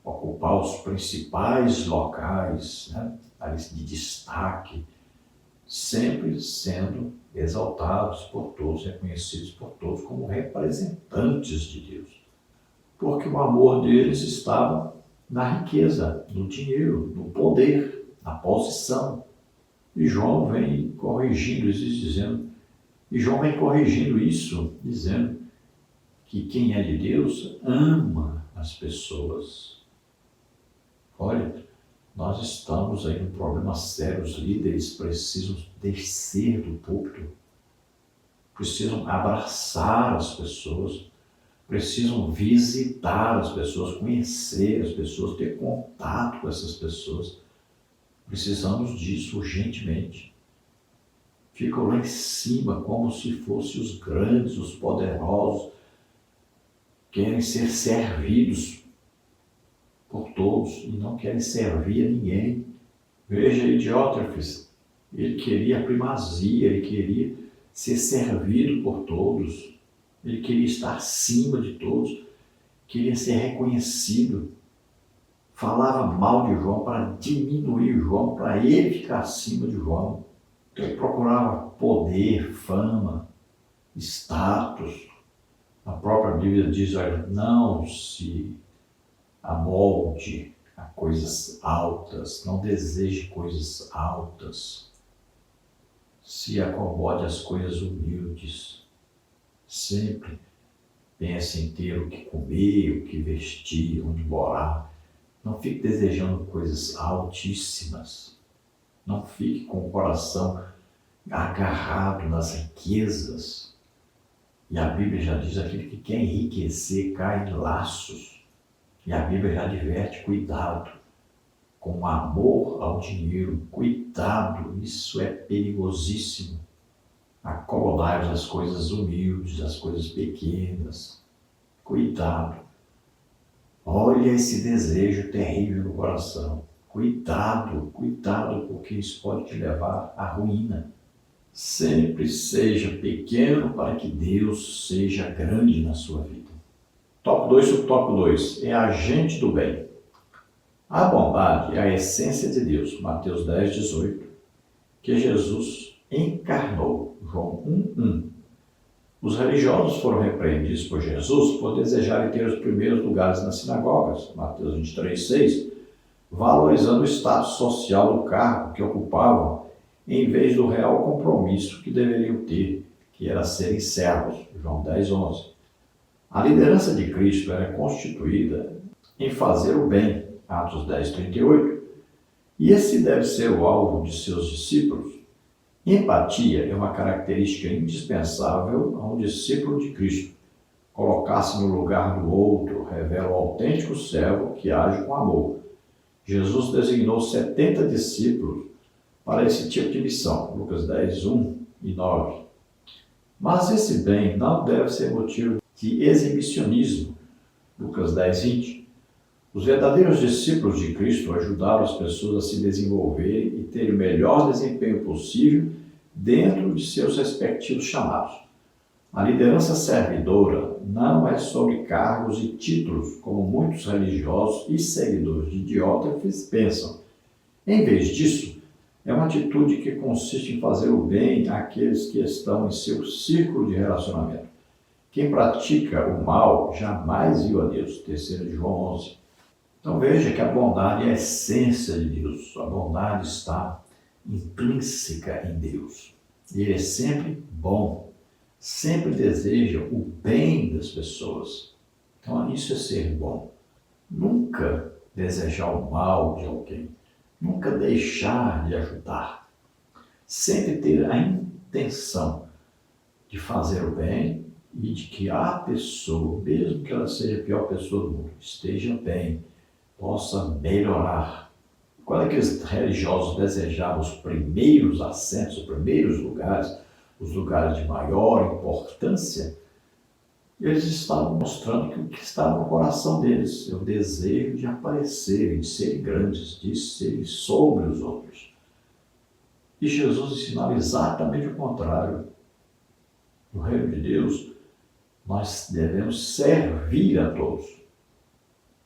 ocupar os principais locais, né, de destaque, sempre sendo exaltados por todos, reconhecidos por todos como representantes de Deus. Porque o amor deles estava na riqueza, no dinheiro, no poder, na posição. E João vem corrigindo isso, dizendo que quem é de Deus ama as pessoas. Olha, nós estamos aí num problema sério. Os líderes precisam descer do púlpito, precisam abraçar as pessoas, precisam visitar as pessoas, conhecer as pessoas, ter contato com essas pessoas. Precisamos disso urgentemente. ficam lá em cima como se fossem os grandes, os poderosos, querem ser servidos por todos e não querem servir a ninguém. Veja Diótrefes, ele queria a primazia, ele queria ser servido por todos, ele queria estar acima de todos, queria ser reconhecido. Falava mal de João para diminuir João, para ele ficar acima de João. Então ele procurava poder, fama, status. A própria Bíblia diz, olha, não se amolde a coisas altas, não deseje coisas altas. Se acomode às coisas humildes. Sempre pense em ter o que comer, o que vestir, onde morar. Não fique desejando coisas altíssimas. Não fique com o coração agarrado nas riquezas. E a Bíblia já diz, aquele que quer enriquecer cai em laços. E a Bíblia já adverte, cuidado com amor ao dinheiro. Cuidado, isso é perigosíssimo. Acomodai-vos às coisas humildes, às coisas pequenas. Cuidado. Olha esse desejo terrível no coração. Cuidado, cuidado, porque isso pode te levar à ruína. Sempre seja pequeno para que Deus seja grande na sua vida. Tópico 2, subtópico 2. É agente do bem. A bondade é a essência de Deus. Mateus 10, 18. Que Jesus encarnou. João 1:1. Os religiosos foram repreendidos por Jesus por desejarem ter os primeiros lugares nas sinagogas. Mateus 23:6. Valorizando o status social do cargo que ocupavam, em vez do real compromisso que deveriam ter, que era serem servos. João 10:11. A liderança de Cristo era constituída em fazer o bem. Atos 10:38. E esse deve ser o alvo de seus discípulos. Empatia é uma característica indispensável a um discípulo de Cristo. Colocar-se no lugar do outro revela o autêntico servo que age com amor. Jesus designou 70 discípulos para esse tipo de missão. Lucas 10, 1 e 9. Mas esse bem não deve ser motivo de exibicionismo. Lucas 10, 20. Os verdadeiros discípulos de Cristo ajudaram as pessoas a se desenvolverem e terem o melhor desempenho possível dentro de seus respectivos chamados. A liderança servidora não é sobre cargos e títulos, como muitos religiosos e seguidores de Diótrefes pensam. Em vez disso, é uma atitude que consiste em fazer o bem àqueles que estão em seu círculo de relacionamento. Quem pratica o mal jamais viu a Deus. 3 João 11. Então veja que a bondade é a essência de Deus. A bondade está intrínseca em Deus. Ele é sempre bom, sempre deseja o bem das pessoas. Então isso é ser bom. Nunca desejar o mal de alguém, nunca deixar de ajudar. Sempre ter a intenção de fazer o bem e de que a pessoa, mesmo que ela seja a pior pessoa do mundo, esteja bem, possa melhorar. Quando aqueles religiosos desejavam os primeiros assentos, os primeiros lugares, os lugares de maior importância, eles estavam mostrando que o que estava no coração deles é o desejo de aparecerem, de serem grandes, de serem sobre os outros. E Jesus ensinava exatamente o contrário. No reino de Deus, nós devemos servir a todos.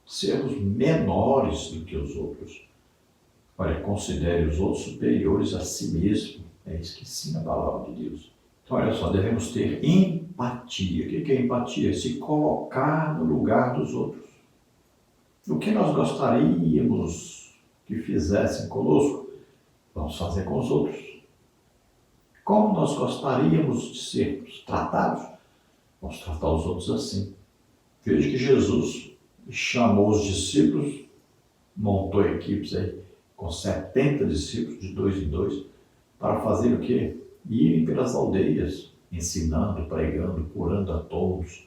Sermos menores do que os outros. Olha, considere os outros superiores a si mesmo. É isso que ensina a palavra de Deus. Então, olha só, devemos ter empatia. O que é empatia? Se colocar no lugar dos outros. O que nós gostaríamos que fizessem conosco, vamos fazer com os outros. Como nós gostaríamos de sermos tratados, vamos tratar os outros assim. Veja que Jesus chamou os discípulos, montou equipes aí com 70 discípulos, de 2 em 2, para fazer o quê? Irem pelas aldeias, ensinando, pregando, curando a todos,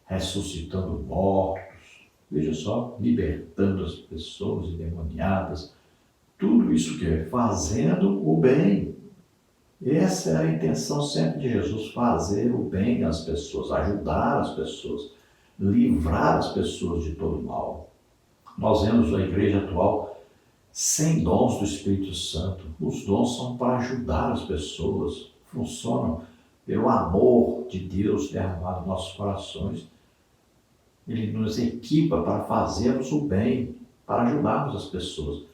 ressuscitando mortos, veja só, libertando as pessoas endemoniadas, tudo isso que é fazendo o bem. Essa era a intenção sempre de Jesus, fazer o bem às pessoas, ajudar as pessoas, livrar as pessoas de todo mal. Nós vemos a igreja atual sem dons do Espírito Santo. Os dons são para ajudar as pessoas, funcionam pelo amor de Deus derramado em nossos corações. Ele nos equipa para fazermos o bem, para ajudarmos as pessoas.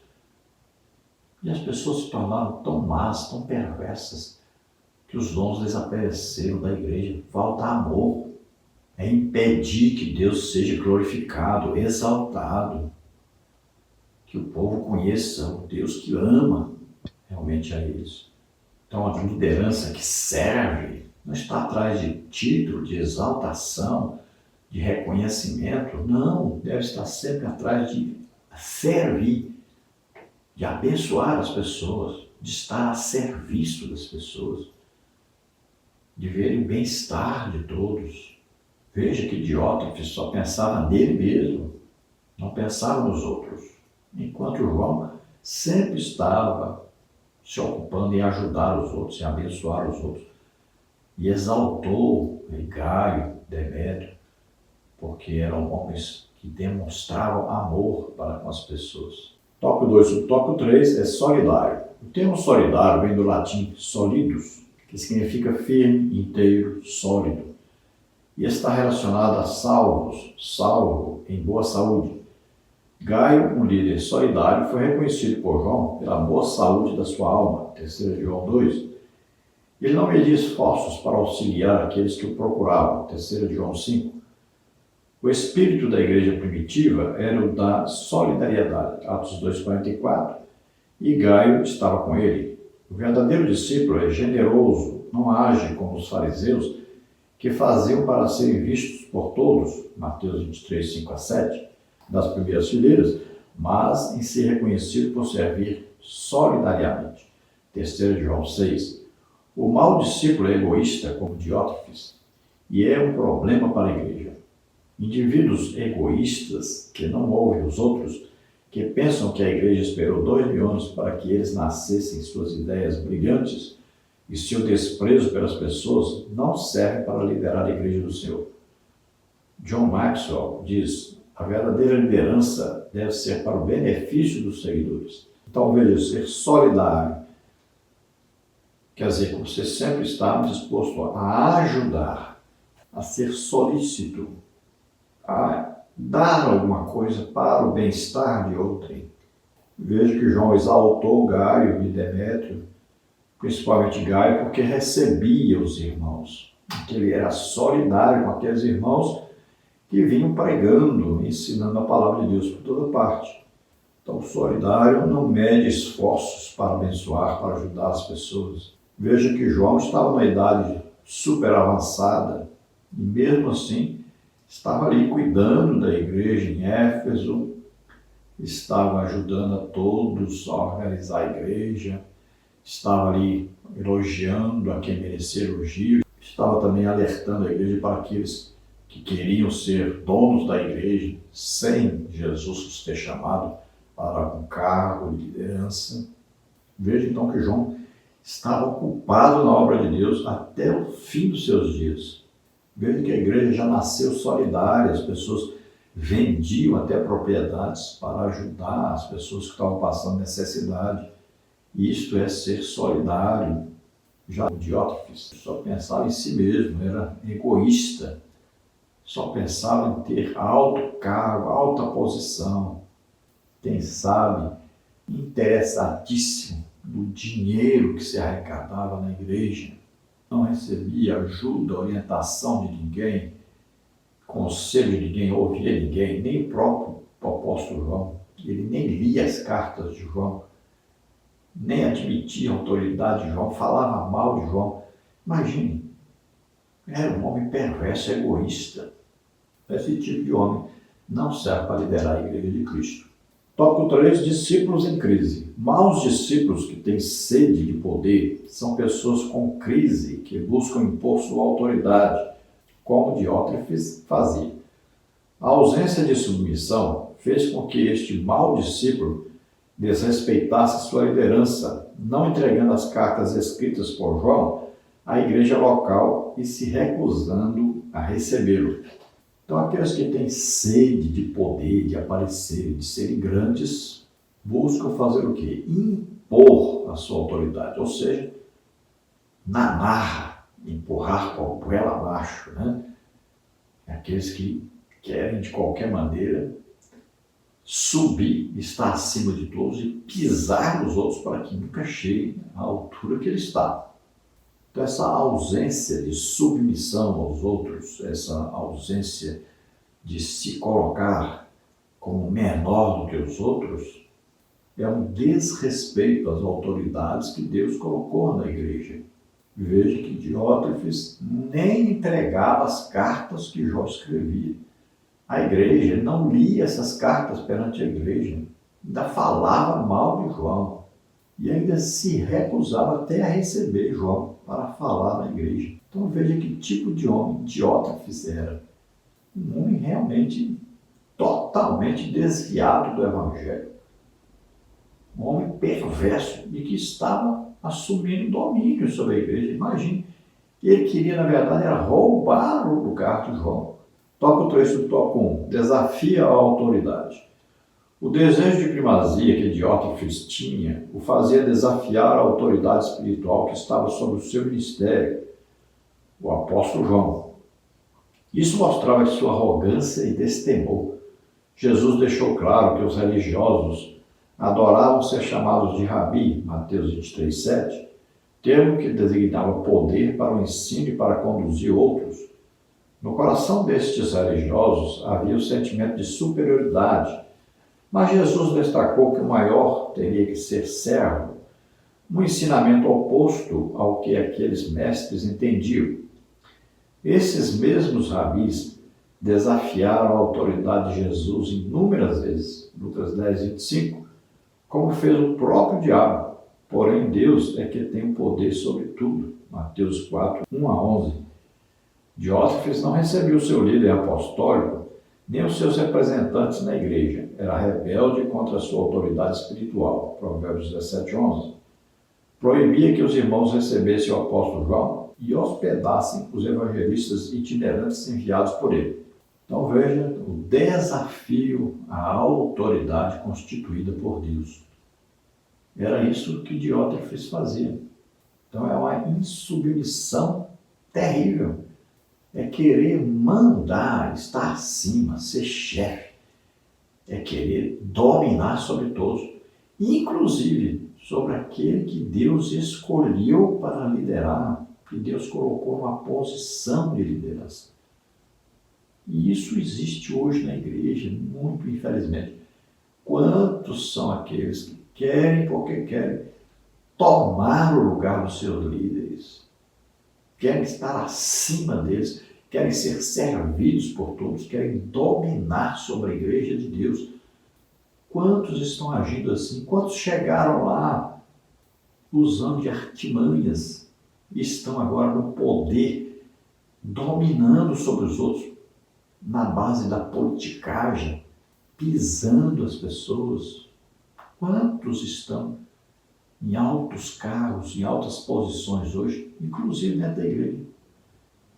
E as pessoas se tornaram tão más, tão perversas, que os dons desapareceram da igreja. Falta amor. É impedir que Deus seja glorificado, exaltado. Que o povo conheça o Deus que ama realmente a eles. Então, a liderança que serve não está atrás de título, de exaltação, de reconhecimento. Não, deve estar sempre atrás de servir, de abençoar as pessoas, de estar a serviço das pessoas, de ver o bem-estar de todos. Veja que Diótrefes só pensava nele mesmo, não pensava nos outros, enquanto João sempre estava se ocupando em ajudar os outros, em abençoar os outros, e exaltou Gaio, Demétrio, porque eram homens que demonstravam amor para com as pessoas. Tópico 2. O tópico 3 é solidário. O termo solidário vem do latim solidus, que significa firme, inteiro, sólido, e está relacionado a salvos, salvo, em boa saúde. Gaio, um líder solidário, foi reconhecido por João pela boa saúde da sua alma, 3 João 2. Ele não media esforços para auxiliar aqueles que o procuravam, 3 João 5. O espírito da igreja primitiva era o da solidariedade, Atos 2,44, e Gaio estava com ele. O verdadeiro discípulo é generoso, não age como os fariseus, que faziam para serem vistos por todos, Mateus 23, 5-7, das primeiras fileiras, mas em ser reconhecido por servir solidariamente, 3 João 6. O mau discípulo é egoísta, como Diótrefes, e é um problema para a igreja. Indivíduos egoístas que não ouvem os outros, que pensam que a igreja esperou 2.000 anos para que eles nascessem suas ideias brilhantes e seu desprezo pelas pessoas, não serve para liderar a igreja do Senhor. John Maxwell diz: a verdadeira liderança deve ser para o benefício dos seguidores. Então veja, ser solidário quer dizer que você sempre está disposto a ajudar, a ser solícito, a dar alguma coisa para o bem-estar de outrem. Veja que João exaltou Gaio e Demétrio, principalmente Gaio, porque recebia os irmãos, que ele era solidário com aqueles irmãos que vinham pregando, ensinando a palavra de Deus por toda parte. Então, o solidário não mede esforços para abençoar, para ajudar as pessoas. Veja que João estava numa idade super avançada e mesmo assim estava ali cuidando da igreja em Éfeso, estava ajudando a todos a organizar a igreja, estava ali elogiando a quem merecia elogio, estava também alertando a igreja para aqueles que queriam ser donos da igreja sem Jesus os ter chamado para um cargo de liderança. Veja então que João estava ocupado na obra de Deus até o fim dos seus dias. Veja que a igreja já nasceu solidária, as pessoas vendiam até propriedades para ajudar as pessoas que estavam passando necessidade. Isto é ser solidário. Já o Diótrefes só pensava em si mesmo, era egoísta, só pensava em ter alto cargo, alta posição. Quem sabe, interessadíssimo do dinheiro que se arrecadava na igreja, não recebia ajuda, orientação de ninguém, conselho de ninguém, ouvia ninguém, nem o próprio apóstolo João. Ele nem lia as cartas de João, nem admitia a autoridade de João, falava mal de João. Imagine, era um homem perverso, egoísta. Esse tipo de homem não serve para liderar a igreja de Cristo. Tópico 3, discípulos em crise. Maus discípulos que têm sede de poder são pessoas com crise, que buscam impor sua autoridade, como Diótrefes fazia. A ausência de submissão fez com que este mau discípulo desrespeitasse sua liderança, não entregando as cartas escritas por João à igreja local e se recusando a recebê-lo. Então, aqueles que têm sede de poder, de aparecer, de serem grandes, buscam fazer o quê? Impor a sua autoridade, ou seja, na marra, empurrar com a goela abaixo, né? Aqueles que querem, de qualquer maneira, subir, estar acima de todos e pisar nos outros para que nunca chegue à altura que ele está. Então, essa ausência de submissão aos outros, essa ausência de se colocar como menor do que os outros, é um desrespeito às autoridades que Deus colocou na igreja. Veja que Diótrefes nem entregava as cartas que Jó escrevia à igreja, ele não lia essas cartas perante a igreja, ainda falava mal de João e ainda se recusava até a receber João para falar na igreja. Então veja que tipo de homem Diótrefes era. Um homem realmente totalmente desviado do evangelho. Um homem perverso e que estava assumindo domínio sobre a igreja. Imagine, ele queria, na verdade, era roubar o lugar de João. Toca o trecho do toco 1. Desafia a autoridade. O desejo de primazia que Diótrefes tinha o fazia desafiar a autoridade espiritual que estava sobre o seu ministério, o apóstolo João. Isso mostrava que sua arrogância e destemor. Jesus deixou claro que os religiosos adoravam ser chamados de Rabi, Mateus 23:7, termo que designava poder para o ensino e para conduzir outros. No coração destes religiosos havia o sentimento de superioridade, mas Jesus destacou que o maior teria que ser servo, um ensinamento oposto ao que aqueles mestres entendiam. Esses mesmos rabis desafiaram a autoridade de Jesus inúmeras vezes, Lucas 10:25, como fez o próprio diabo. Porém, Deus é que tem o poder sobre tudo, Mateus 4:1-11. Diótrefes não recebeu seu líder apostólico, nem os seus representantes na igreja. Era rebelde contra a sua autoridade espiritual, Provérbios 17:11. Proibia que os irmãos recebessem o apóstolo João e hospedassem os evangelistas itinerantes enviados por ele. Então veja o desafio à autoridade constituída por Deus. Era isso que Diótrefes fazia. Então é uma insubmissão terrível. É querer mandar, estar acima, ser chefe. É querer dominar sobre todos, inclusive sobre aquele que Deus escolheu para liderar, que Deus colocou numa posição de liderança. E isso existe hoje na igreja, muito infelizmente. Quantos são aqueles que querem, porque querem, tomar o lugar dos seus líderes? Querem estar acima deles, querem ser servidos por todos, querem dominar sobre a igreja de Deus. Quantos estão agindo assim? Quantos chegaram lá usando de artimanhas e estão agora no poder, dominando sobre os outros, na base da politicagem, pisando as pessoas? Quantos estão em altos cargos, em altas posições hoje, inclusive dentro da igreja,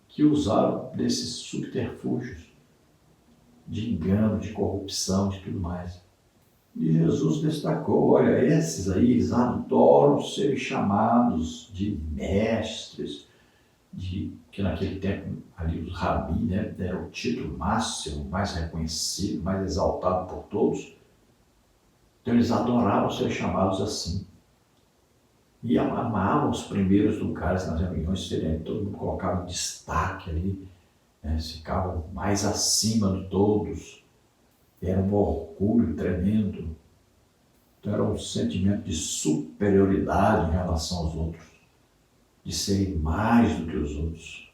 que usaram desses subterfúgios de engano, de corrupção, de tudo mais? E Jesus destacou, olha, esses aí, eles adoram ser chamados de mestres, que naquele tempo ali os rabi, né, deram o título máximo, mais reconhecido, mais exaltado por todos. Então eles adoravam ser chamados assim. E amavam os primeiros lugares nas reuniões, todo mundo colocava em destaque ali, né, ficavam mais acima de todos. Era um orgulho tremendo. Então era um sentimento de superioridade em relação aos outros, de serem mais do que os outros.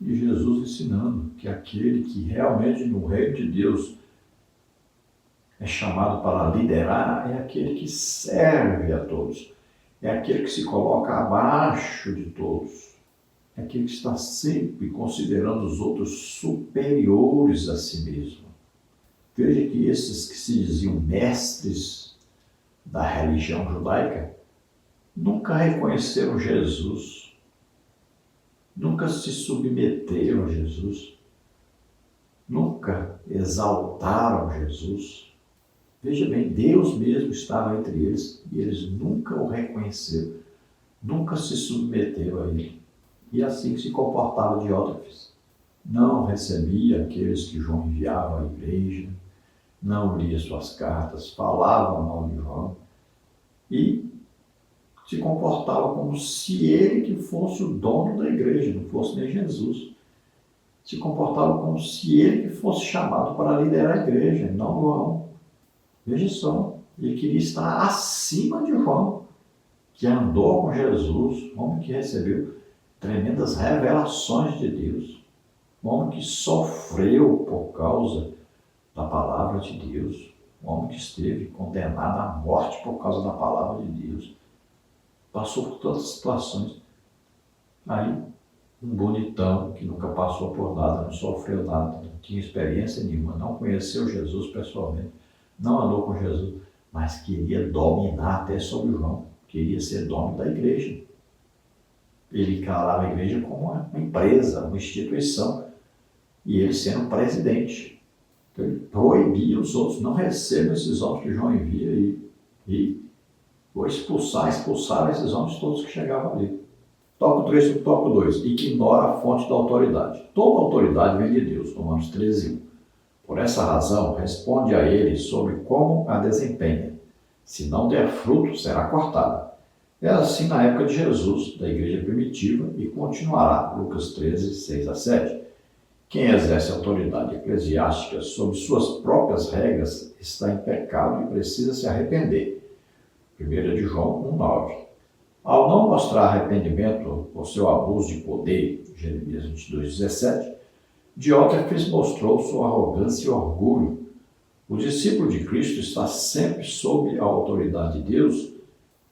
E Jesus ensinando que aquele que realmente no reino de Deus é chamado para liderar é aquele que serve a todos, é aquele que se coloca abaixo de todos, é aquele que está sempre considerando os outros superiores a si mesmo. Veja que esses que se diziam mestres da religião judaica nunca reconheceram Jesus, nunca se submeteram a Jesus, nunca exaltaram Jesus. Veja bem, Deus mesmo estava entre eles e eles nunca o reconheceram, nunca se submeteram a ele. E assim se comportava Diótrefes. Não recebia aqueles que João enviava à igreja, não lia suas cartas, falava mal de João e se comportava como se ele que fosse o dono da igreja, não fosse nem Jesus. Se comportava como se ele que fosse chamado para liderar a igreja, não João. Veja só, ele queria estar acima de João, que andou com Jesus, homem que recebeu tremendas revelações de Deus, homem que sofreu por causa da palavra de Deus, homem que esteve condenado à morte por causa da palavra de Deus, passou por todas as situações. Aí, um bonitão que nunca passou por nada, não sofreu nada, não tinha experiência nenhuma, não conheceu Jesus pessoalmente, não andou com Jesus, mas queria dominar até sobre João, queria ser dono da igreja. Ele encarava a igreja como uma empresa, uma instituição, e ele sendo presidente. Então ele proibia os outros, não recebam esses homens que João envia e vou expulsar esses homens todos que chegavam ali. Tópico 3 e tópico 2. Ignora a fonte da autoridade. Toda autoridade vem de Deus, Romanos 13:1. Por essa razão, responde a ele sobre como a desempenha. Se não der fruto, será cortada. Era assim na época de Jesus, da igreja primitiva, e continuará. Lucas 13, 6-7. Quem exerce autoridade eclesiástica sobre suas próprias regras está em pecado e precisa se arrepender. 1 de João 1,9. Ao não mostrar arrependimento por seu abuso de poder, Jeremias 22:17, Diótrefes mostrou sua arrogância e orgulho. O discípulo de Cristo está sempre sob a autoridade de Deus,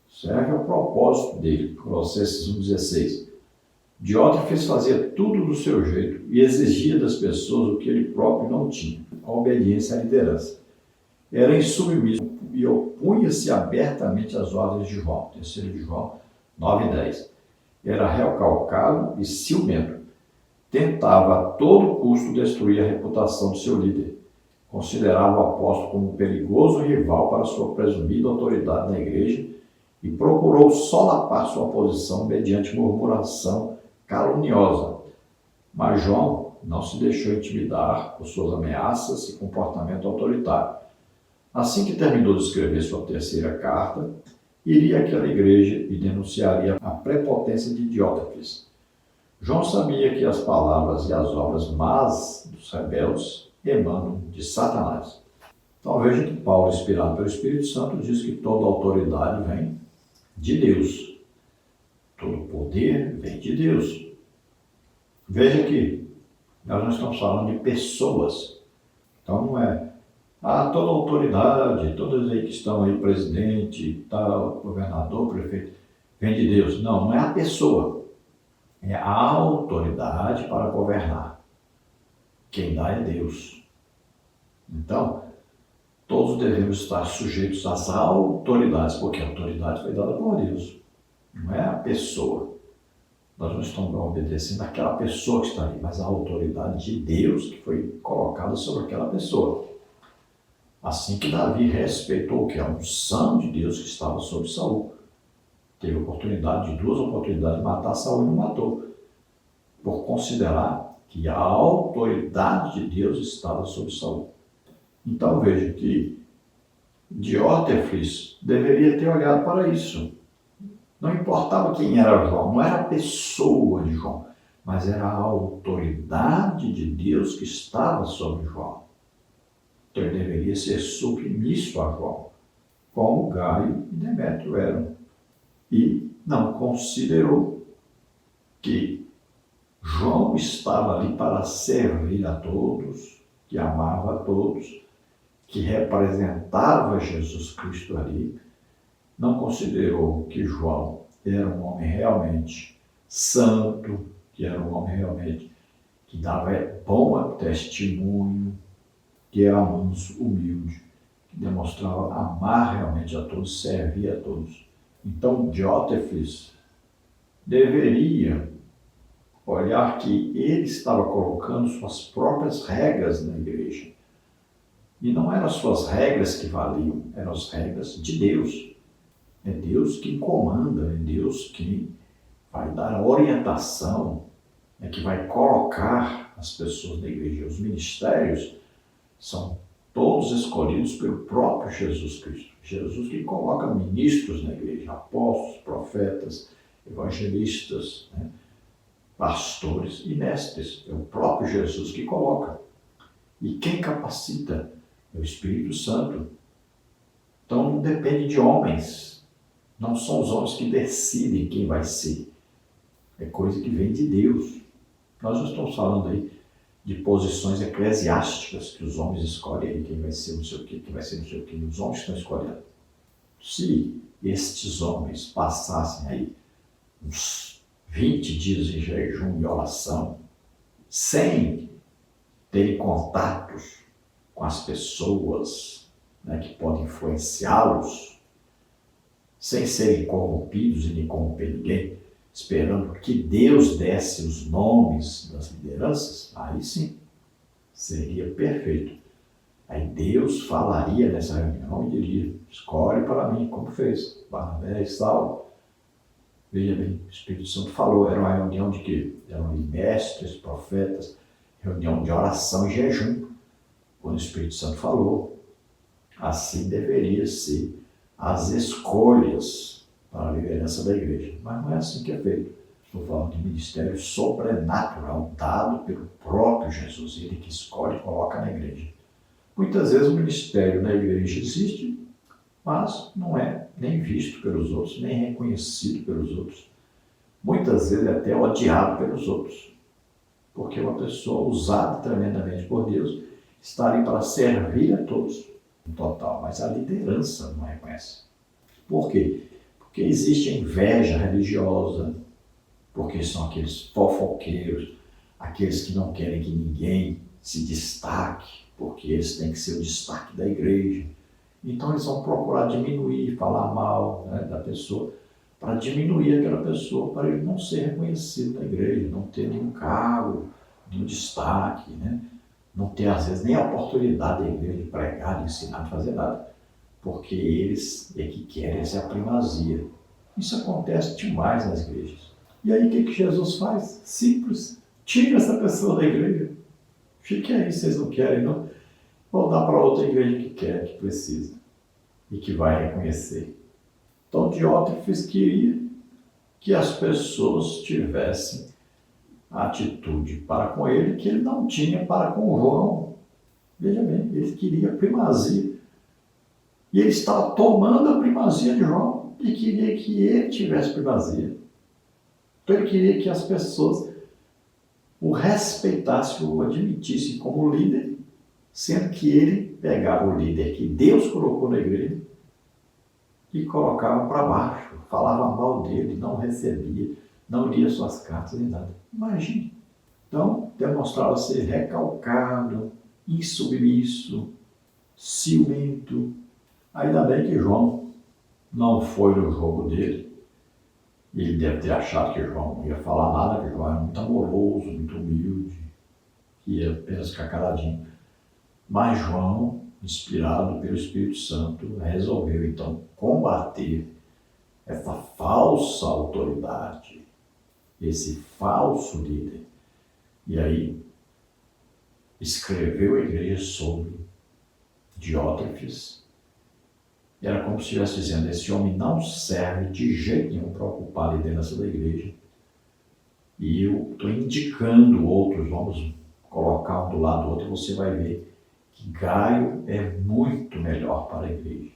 serve ao propósito dele. Colossenses 1,16. Diótrefes fazia tudo do seu jeito e exigia das pessoas o que ele próprio não tinha, a obediência à liderança. Era insubmisso e opunha-se abertamente às ordens de João. 3 de João 9:10. Era recalcado e ciumento. Tentava a todo custo destruir a reputação de seu líder. Considerava o apóstolo como um perigoso rival para sua presumida autoridade na igreja e procurou solapar sua posição mediante murmuração caluniosa. Mas João não se deixou intimidar por suas ameaças e comportamento autoritário. Assim que terminou de escrever sua terceira carta, iria àquela igreja e denunciaria a prepotência de Diótrefes. João sabia que as palavras e as obras más dos rebeldes emanam de Satanás. Então veja que Paulo, inspirado pelo Espírito Santo, diz que toda autoridade vem de Deus. Todo poder vem de Deus. Veja que nós não estamos falando de pessoas. Então não é toda autoridade, todos aí que estão aí, presidente, tal, governador, prefeito, vem de Deus. Não, não é a pessoa. É a autoridade para governar. Quem dá é Deus. Então, todos devemos estar sujeitos às autoridades, porque a autoridade foi dada por Deus. Não é a pessoa. Nós não estamos obedecendo àquela pessoa que está ali, mas a autoridade de Deus que foi colocada sobre aquela pessoa. Assim que Davi respeitou o que? A unção de Deus que estava sobre Saul. Teve duas oportunidades de matar Saul e não matou, por considerar que a autoridade de Deus estava sobre Saul. Então veja que Diótrefes deveria ter olhado para isso. Não importava quem era João, não era a pessoa de João, mas era a autoridade de Deus que estava sobre João. Então ele deveria ser submisso a João, como Gaio e Demétrio eram. E não considerou que João estava ali para servir a todos, que amava a todos, que representava Jesus Cristo ali. Não considerou que João era um homem realmente santo, que era um homem realmente que dava bom testemunho, que era manso, humilde, que demonstrava amar realmente a todos, servir a todos. Então, Diótrefes deveria olhar que ele estava colocando suas próprias regras na igreja. E não eram as suas regras que valiam, eram as regras de Deus. É Deus que comanda, é Deus que vai dar a orientação, é que vai colocar as pessoas da igreja. Os ministérios são todos escolhidos pelo próprio Jesus Cristo. Jesus que coloca ministros na igreja, apóstolos, profetas, evangelistas, pastores e mestres. É o próprio Jesus que coloca. E quem capacita é o Espírito Santo. Então não depende de homens. Não são os homens que decidem quem vai ser. É coisa que vem de Deus. Nós não estamos falando aí de posições eclesiásticas que os homens escolhem aí, quem vai ser não sei o quê, quem vai ser não sei o quê. Os homens estão escolhendo. Se estes homens passassem aí uns 20 dias em jejum e oração, sem terem contatos com as pessoas, que podem influenciá-los, sem serem corrompidos e nem corromper ninguém, esperando que Deus desse os nomes das lideranças, aí sim, seria perfeito. Aí Deus falaria nessa reunião e diria, escolhe para mim, como fez Barnabé e Saulo. Veja bem, o Espírito Santo falou, era uma reunião de quê? Eram mestres, profetas, reunião de oração e jejum. Quando o Espírito Santo falou, assim deveria ser as escolhas para a liderança da igreja. Mas não é assim que é feito. Estou falando de ministério sobrenatural dado pelo próprio Jesus, ele que escolhe e coloca na igreja. Muitas vezes o ministério na igreja existe, mas não é nem visto pelos outros, nem reconhecido pelos outros. Muitas vezes é até odiado pelos outros, porque uma pessoa usada tremendamente por Deus está ali para servir a todos, no total, mas a liderança não reconhece. Por quê? Porque existe a inveja religiosa, porque são aqueles fofoqueiros, aqueles que não querem que ninguém se destaque, porque eles têm que ser o destaque da igreja. Então eles vão procurar diminuir, falar mal da pessoa, para diminuir aquela pessoa, para ele não ser reconhecido na igreja, não ter nenhum cargo, nenhum destaque, não ter às vezes nem a oportunidade da igreja de pregar, de ensinar, de fazer nada, porque eles é que querem essa primazia. Isso acontece demais nas igrejas. E aí o que Jesus faz? Simples, tira essa pessoa da igreja. Fique aí, vocês não querem, não? Vou dar para outra igreja que quer, que precisa e que vai reconhecer. Então Diótrefes queria que as pessoas tivessem a atitude para com ele que ele não tinha para com João. Veja bem, ele queria primazia. E ele estava tomando a primazia de João e queria que ele tivesse primazia. Então ele queria que as pessoas o respeitassem, o admitissem como líder, sendo que ele pegava o líder que Deus colocou na igreja e colocava para baixo, falava mal dele, não recebia, não lia suas cartas nem nada. Imagine. Então, demonstrava ser recalcado, insubmisso, ciumento. Ainda bem que João não foi no jogo dele. Ele deve ter achado que João não ia falar nada, que João era muito amoroso, muito humilde, que ia apenas ficar caladinho. Mas João, inspirado pelo Espírito Santo, resolveu então combater essa falsa autoridade, esse falso líder. E aí escreveu a igreja sobre Diótrefes. Era como se estivesse dizendo, esse homem não serve de jeito nenhum para ocupar a liderança da igreja. E eu estou indicando outros, vamos colocar um do lado do outro, e você vai ver que Gaio é muito melhor para a igreja.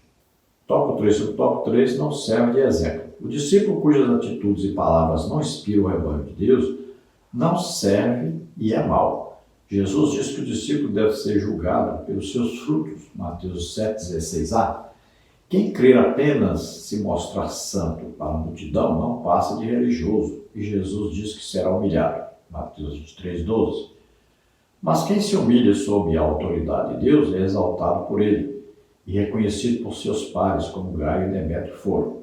Tópico 3. O tópico 3 não serve de exemplo. O discípulo cujas atitudes e palavras não inspiram o rebanho de Deus não serve e é mau. Jesus disse que o discípulo deve ser julgado pelos seus frutos. Mateus 7,16a. Quem crer apenas se mostrar santo para a multidão não passa de religioso. E Jesus diz que será humilhado. Mateus 23,12. Mas quem se humilha sob a autoridade de Deus é exaltado por ele. e reconhecido por seus pares, como Gaio e Demétrio foram.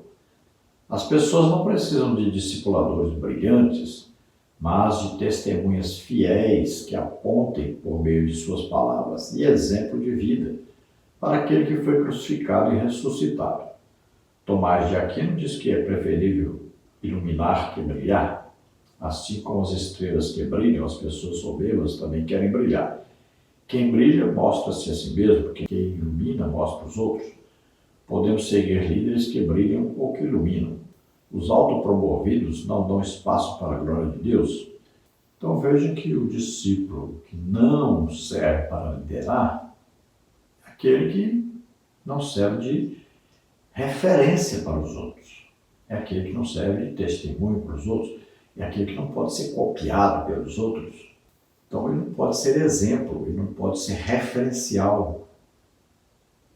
As pessoas não precisam de discipuladores brilhantes, mas de testemunhas fiéis que apontem por meio de suas palavras e exemplo de vida para aquele que foi crucificado e ressuscitado. Tomás de Aquino diz que é preferível iluminar que brilhar. Assim como as estrelas que brilham, as pessoas soberbas também querem brilhar. Quem brilha mostra-se a si mesmo, quem ilumina mostra os outros. Podemos seguir líderes que brilham ou que iluminam. Os autopromovidos não dão espaço para a glória de Deus. Então veja que o discípulo que não serve para liderar é aquele que não serve de referência para os outros. É aquele que não serve de testemunho para os outros. É aquele que não pode ser copiado pelos outros. Então ele não pode ser exemplo, ele não pode ser referencial.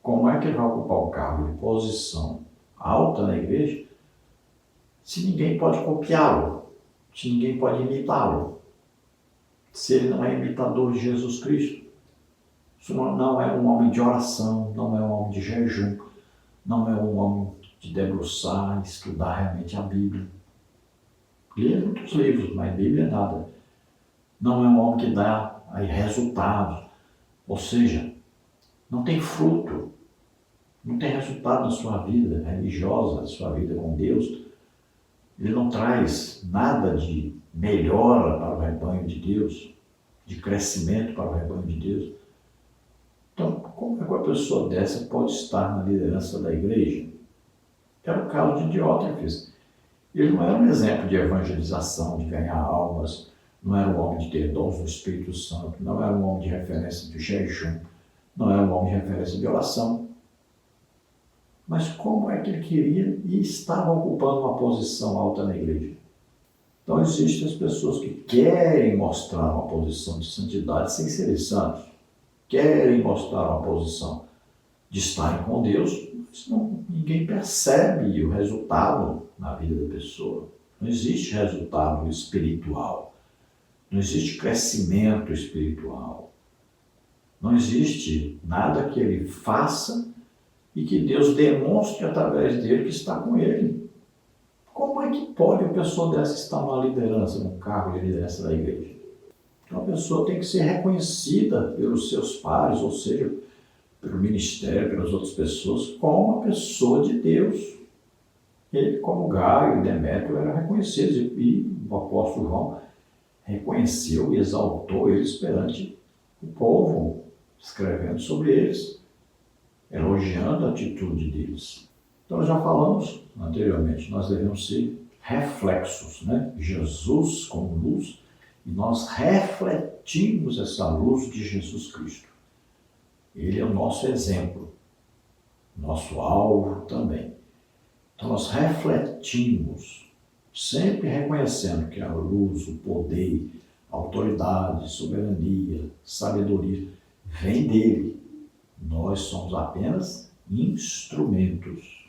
Como é que ele vai ocupar um cargo de posição alta na igreja se ninguém pode copiá-lo, se ninguém pode imitá-lo, se ele não é imitador de Jesus Cristo? Isso não é um homem de oração, não é um homem de jejum, não é um homem de debruçar, estudar realmente a Bíblia. Lê muitos livros, mas a Bíblia é nada. Não é um homem que dá aí resultados, ou seja, não tem fruto, não tem resultado na sua vida religiosa, na sua vida com Deus. Ele não traz nada de melhora para o rebanho de Deus, de crescimento para o rebanho de Deus. Então, como é que uma pessoa dessa pode estar na liderança da igreja? Era o caso de Diótrefes. Ele não era um exemplo de evangelização, de ganhar almas, não era um homem de ter dons do Espírito Santo, não era um homem de referência de jejum, não era um homem de referência de oração. Mas como é que ele queria e estava ocupando uma posição alta na igreja? Então existem as pessoas que querem mostrar uma posição de santidade sem serem santos, querem mostrar uma posição de estarem com Deus, mas ninguém percebe o resultado na vida da pessoa. Não existe resultado espiritual, não existe crescimento espiritual, não existe nada que ele faça e que Deus demonstre através dele que está com ele. Como é que pode uma pessoa dessa estar numa liderança, num cargo de liderança da igreja? Então a pessoa tem que ser reconhecida pelos seus pares, ou seja, pelo ministério, pelas outras pessoas, como uma pessoa de Deus. Ele, como Gaio e Demétrio, eram reconhecidos e o apóstolo João reconheceu e exaltou eles perante o povo, escrevendo sobre eles, elogiando a atitude deles. Então, já falamos anteriormente, nós devemos ser reflexos, né? Jesus como luz, e nós refletimos essa luz de Jesus Cristo. Ele é o nosso exemplo, nosso alvo também. Então, nós refletimos, sempre reconhecendo que a luz, o poder, a autoridade, soberania, sabedoria, vem dele. Nós somos apenas instrumentos.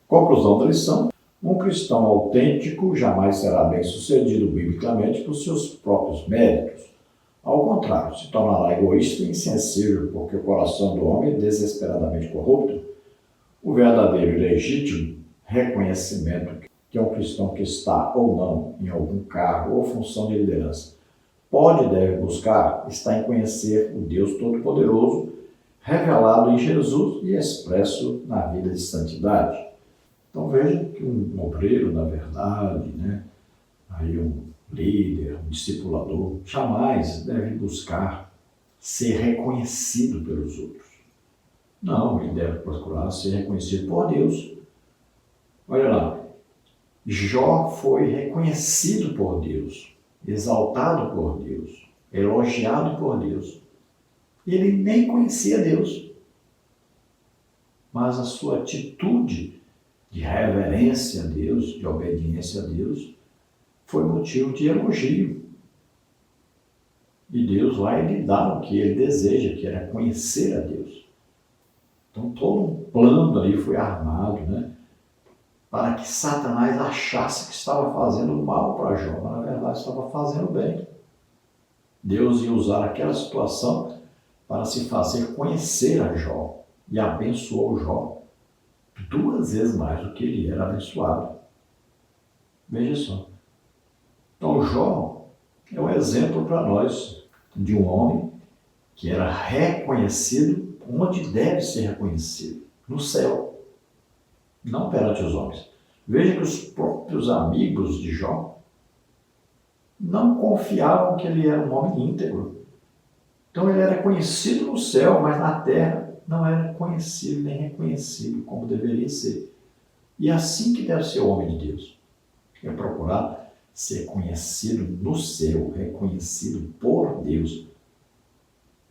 Conclusão da lição: um cristão autêntico jamais será bem-sucedido biblicamente por seus próprios méritos. Ao contrário, se tornará egoísta e insensível, porque o coração do homem é desesperadamente corrupto. O verdadeiro e legítimo reconhecimento que um cristão que está ou não em algum cargo ou função de liderança pode e deve buscar está em conhecer o Deus Todo-Poderoso, revelado em Jesus e expresso na vida de santidade. Então veja que um obreiro, na verdade, aí um líder, um discipulador, jamais deve buscar ser reconhecido pelos outros. Não, ele deve procurar ser reconhecido por Deus. Olha lá, Jó foi reconhecido por Deus, exaltado por Deus, elogiado por Deus. Ele nem conhecia Deus, mas a sua atitude de reverência a Deus, de obediência a Deus, foi motivo de elogio. E Deus vai lhe dar o que ele deseja, que era conhecer a Deus. Então todo um plano ali foi armado, para que Satanás achasse que estava fazendo mal para Jó, mas na verdade estava fazendo bem. Deus ia usar aquela situação para se fazer conhecer a Jó. e abençoou Jó 2 vezes mais do que ele era abençoado. Veja só. Então Jó é um exemplo para nós de um homem que era reconhecido onde deve ser reconhecido, no céu, não perante os homens. Veja que os próprios amigos de Jó não confiavam que ele era um homem íntegro. Então ele era conhecido no céu, mas na terra não era conhecido nem reconhecido como deveria ser. E é assim que deve ser o homem de Deus. É procurar ser conhecido no céu, reconhecido por Deus.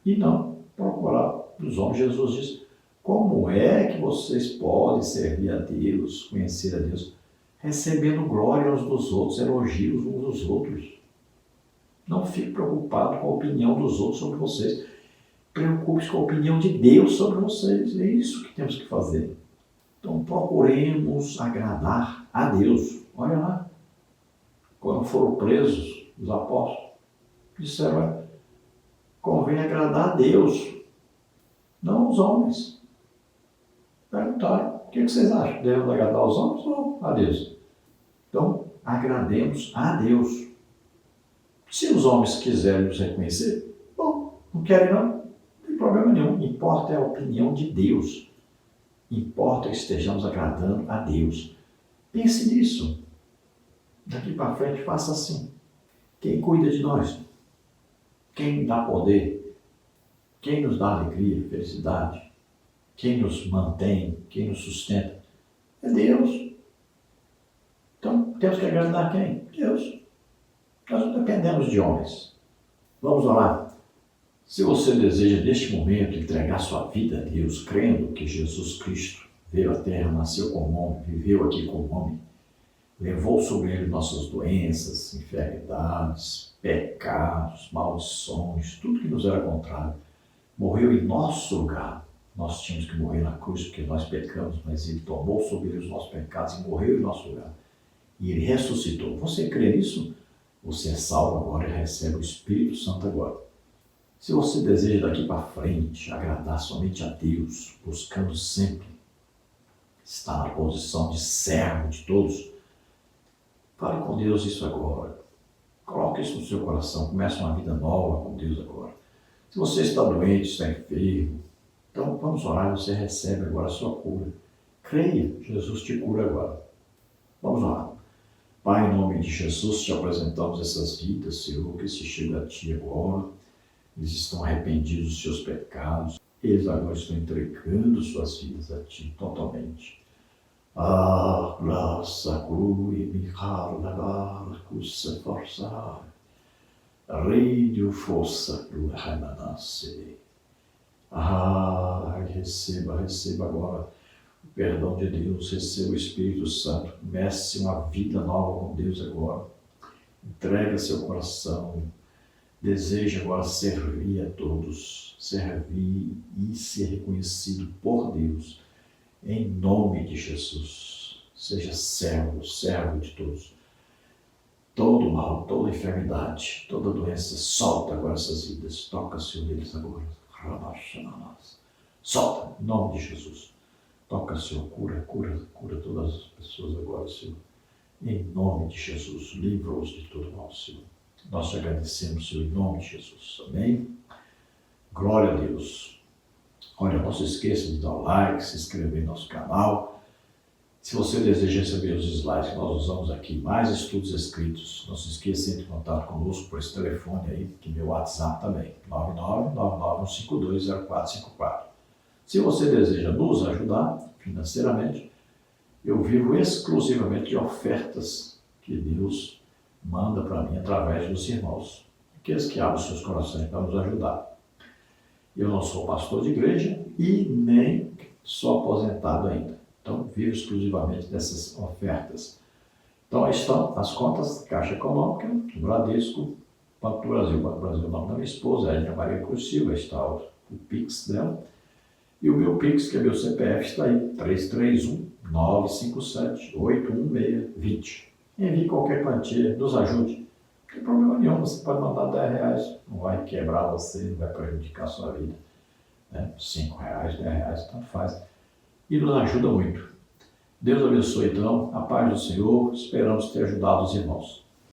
E não procurar os homens. Jesus diz, como é que vocês podem servir a Deus, conhecer a Deus, recebendo glória uns dos outros, elogios uns dos outros? Não fique preocupado com a opinião dos outros sobre vocês. Preocupe-se com a opinião de Deus sobre vocês. É isso que temos que fazer. Então procuremos agradar a Deus. Olha lá, quando foram presos os apóstolos, disseram, convém agradar a Deus, não os homens. Perguntaram, o que vocês acham? Devemos agradar aos homens ou a Deus? Então, agrademos a Deus. Se os homens quiserem nos reconhecer, bom, não querem não tem problema nenhum. Importa é a opinião de Deus. Importa que estejamos agradando a Deus. Pense nisso. Daqui para frente, faça assim. Quem cuida de nós? Quem dá poder? Quem nos dá alegria, felicidade? Quem nos mantém? Quem nos sustenta? É Deus. Então, temos que agradar quem? Deus. Nós não dependemos de homens. Vamos orar. Se você deseja, neste momento, entregar sua vida a Deus, crendo que Jesus Cristo veio à Terra, nasceu como homem, viveu aqui como homem, levou sobre ele nossas doenças, enfermidades, pecados, maldições, tudo que nos era contrário, morreu em nosso lugar. Nós tínhamos que morrer na cruz porque nós pecamos, mas ele tomou sobre ele os nossos pecados e morreu em nosso lugar. E ele ressuscitou. Você crê nisso? Você é salvo agora e recebe o Espírito Santo agora. Se você deseja daqui para frente agradar somente a Deus, buscando sempre estar na posição de servo de todos, fale com Deus isso agora. Coloque isso no seu coração. Comece uma vida nova com Deus agora. Se você está doente, está enfermo, então vamos orar. Você recebe agora a sua cura. Creia, Jesus te cura agora. Vamos orar. Pai, em nome de Jesus, te apresentamos essas vidas, Senhor, que se chegam a Ti agora. Eles estão arrependidos dos seus pecados. Eles agora estão entregando suas vidas a Ti totalmente. Ah, graça, glória, mirar, lavar, cussa, forçar. Rei força, glória, nasce. Ah, receba agora o perdão de Deus, receba o Espírito Santo, comece uma vida nova com Deus agora. Entrega seu coração, deseja agora servir a todos, servir e ser reconhecido por Deus, em nome de Jesus. Seja servo de todos. Todo mal, toda enfermidade, toda doença, solta agora essas vidas, toca, Senhor, deles agora. Solta, em nome de Jesus. Toca, Senhor, cura todas as pessoas agora, Senhor. Em nome de Jesus, livra-os de todo mal, Senhor. Nós te agradecemos, Senhor, em nome de Jesus. Amém? Glória a Deus. Olha, não se esqueça de dar o like, se inscrever no nosso canal. Se você deseja receber os slides que nós usamos aqui, mais estudos escritos, não se esqueça de entrar em contato conosco por esse telefone aí, que é meu WhatsApp também, 99991520454. Se você deseja nos ajudar financeiramente, eu vivo exclusivamente de ofertas que Deus manda para mim através dos irmãos, aqueles que abrem seus corações para nos ajudar. Eu não sou pastor de igreja e nem sou aposentado ainda. Então, vivo exclusivamente dessas ofertas. Então, aí estão as contas, Caixa Econômica, Bradesco, Banco do Brasil. Banco do Brasil é o nome da minha esposa, Edna Maria Cursilva, está o Pix dela. E o meu Pix, que é meu CPF, está aí, 331-957-816-20. Envie qualquer quantia, nos ajude. Não tem problema nenhum, você pode mandar R$10, não vai quebrar você, não vai prejudicar a sua vida. né? R$ 5, R$ 10, tanto faz. E nos ajuda muito. Deus abençoe então, a paz do Senhor, esperamos ter ajudado os irmãos.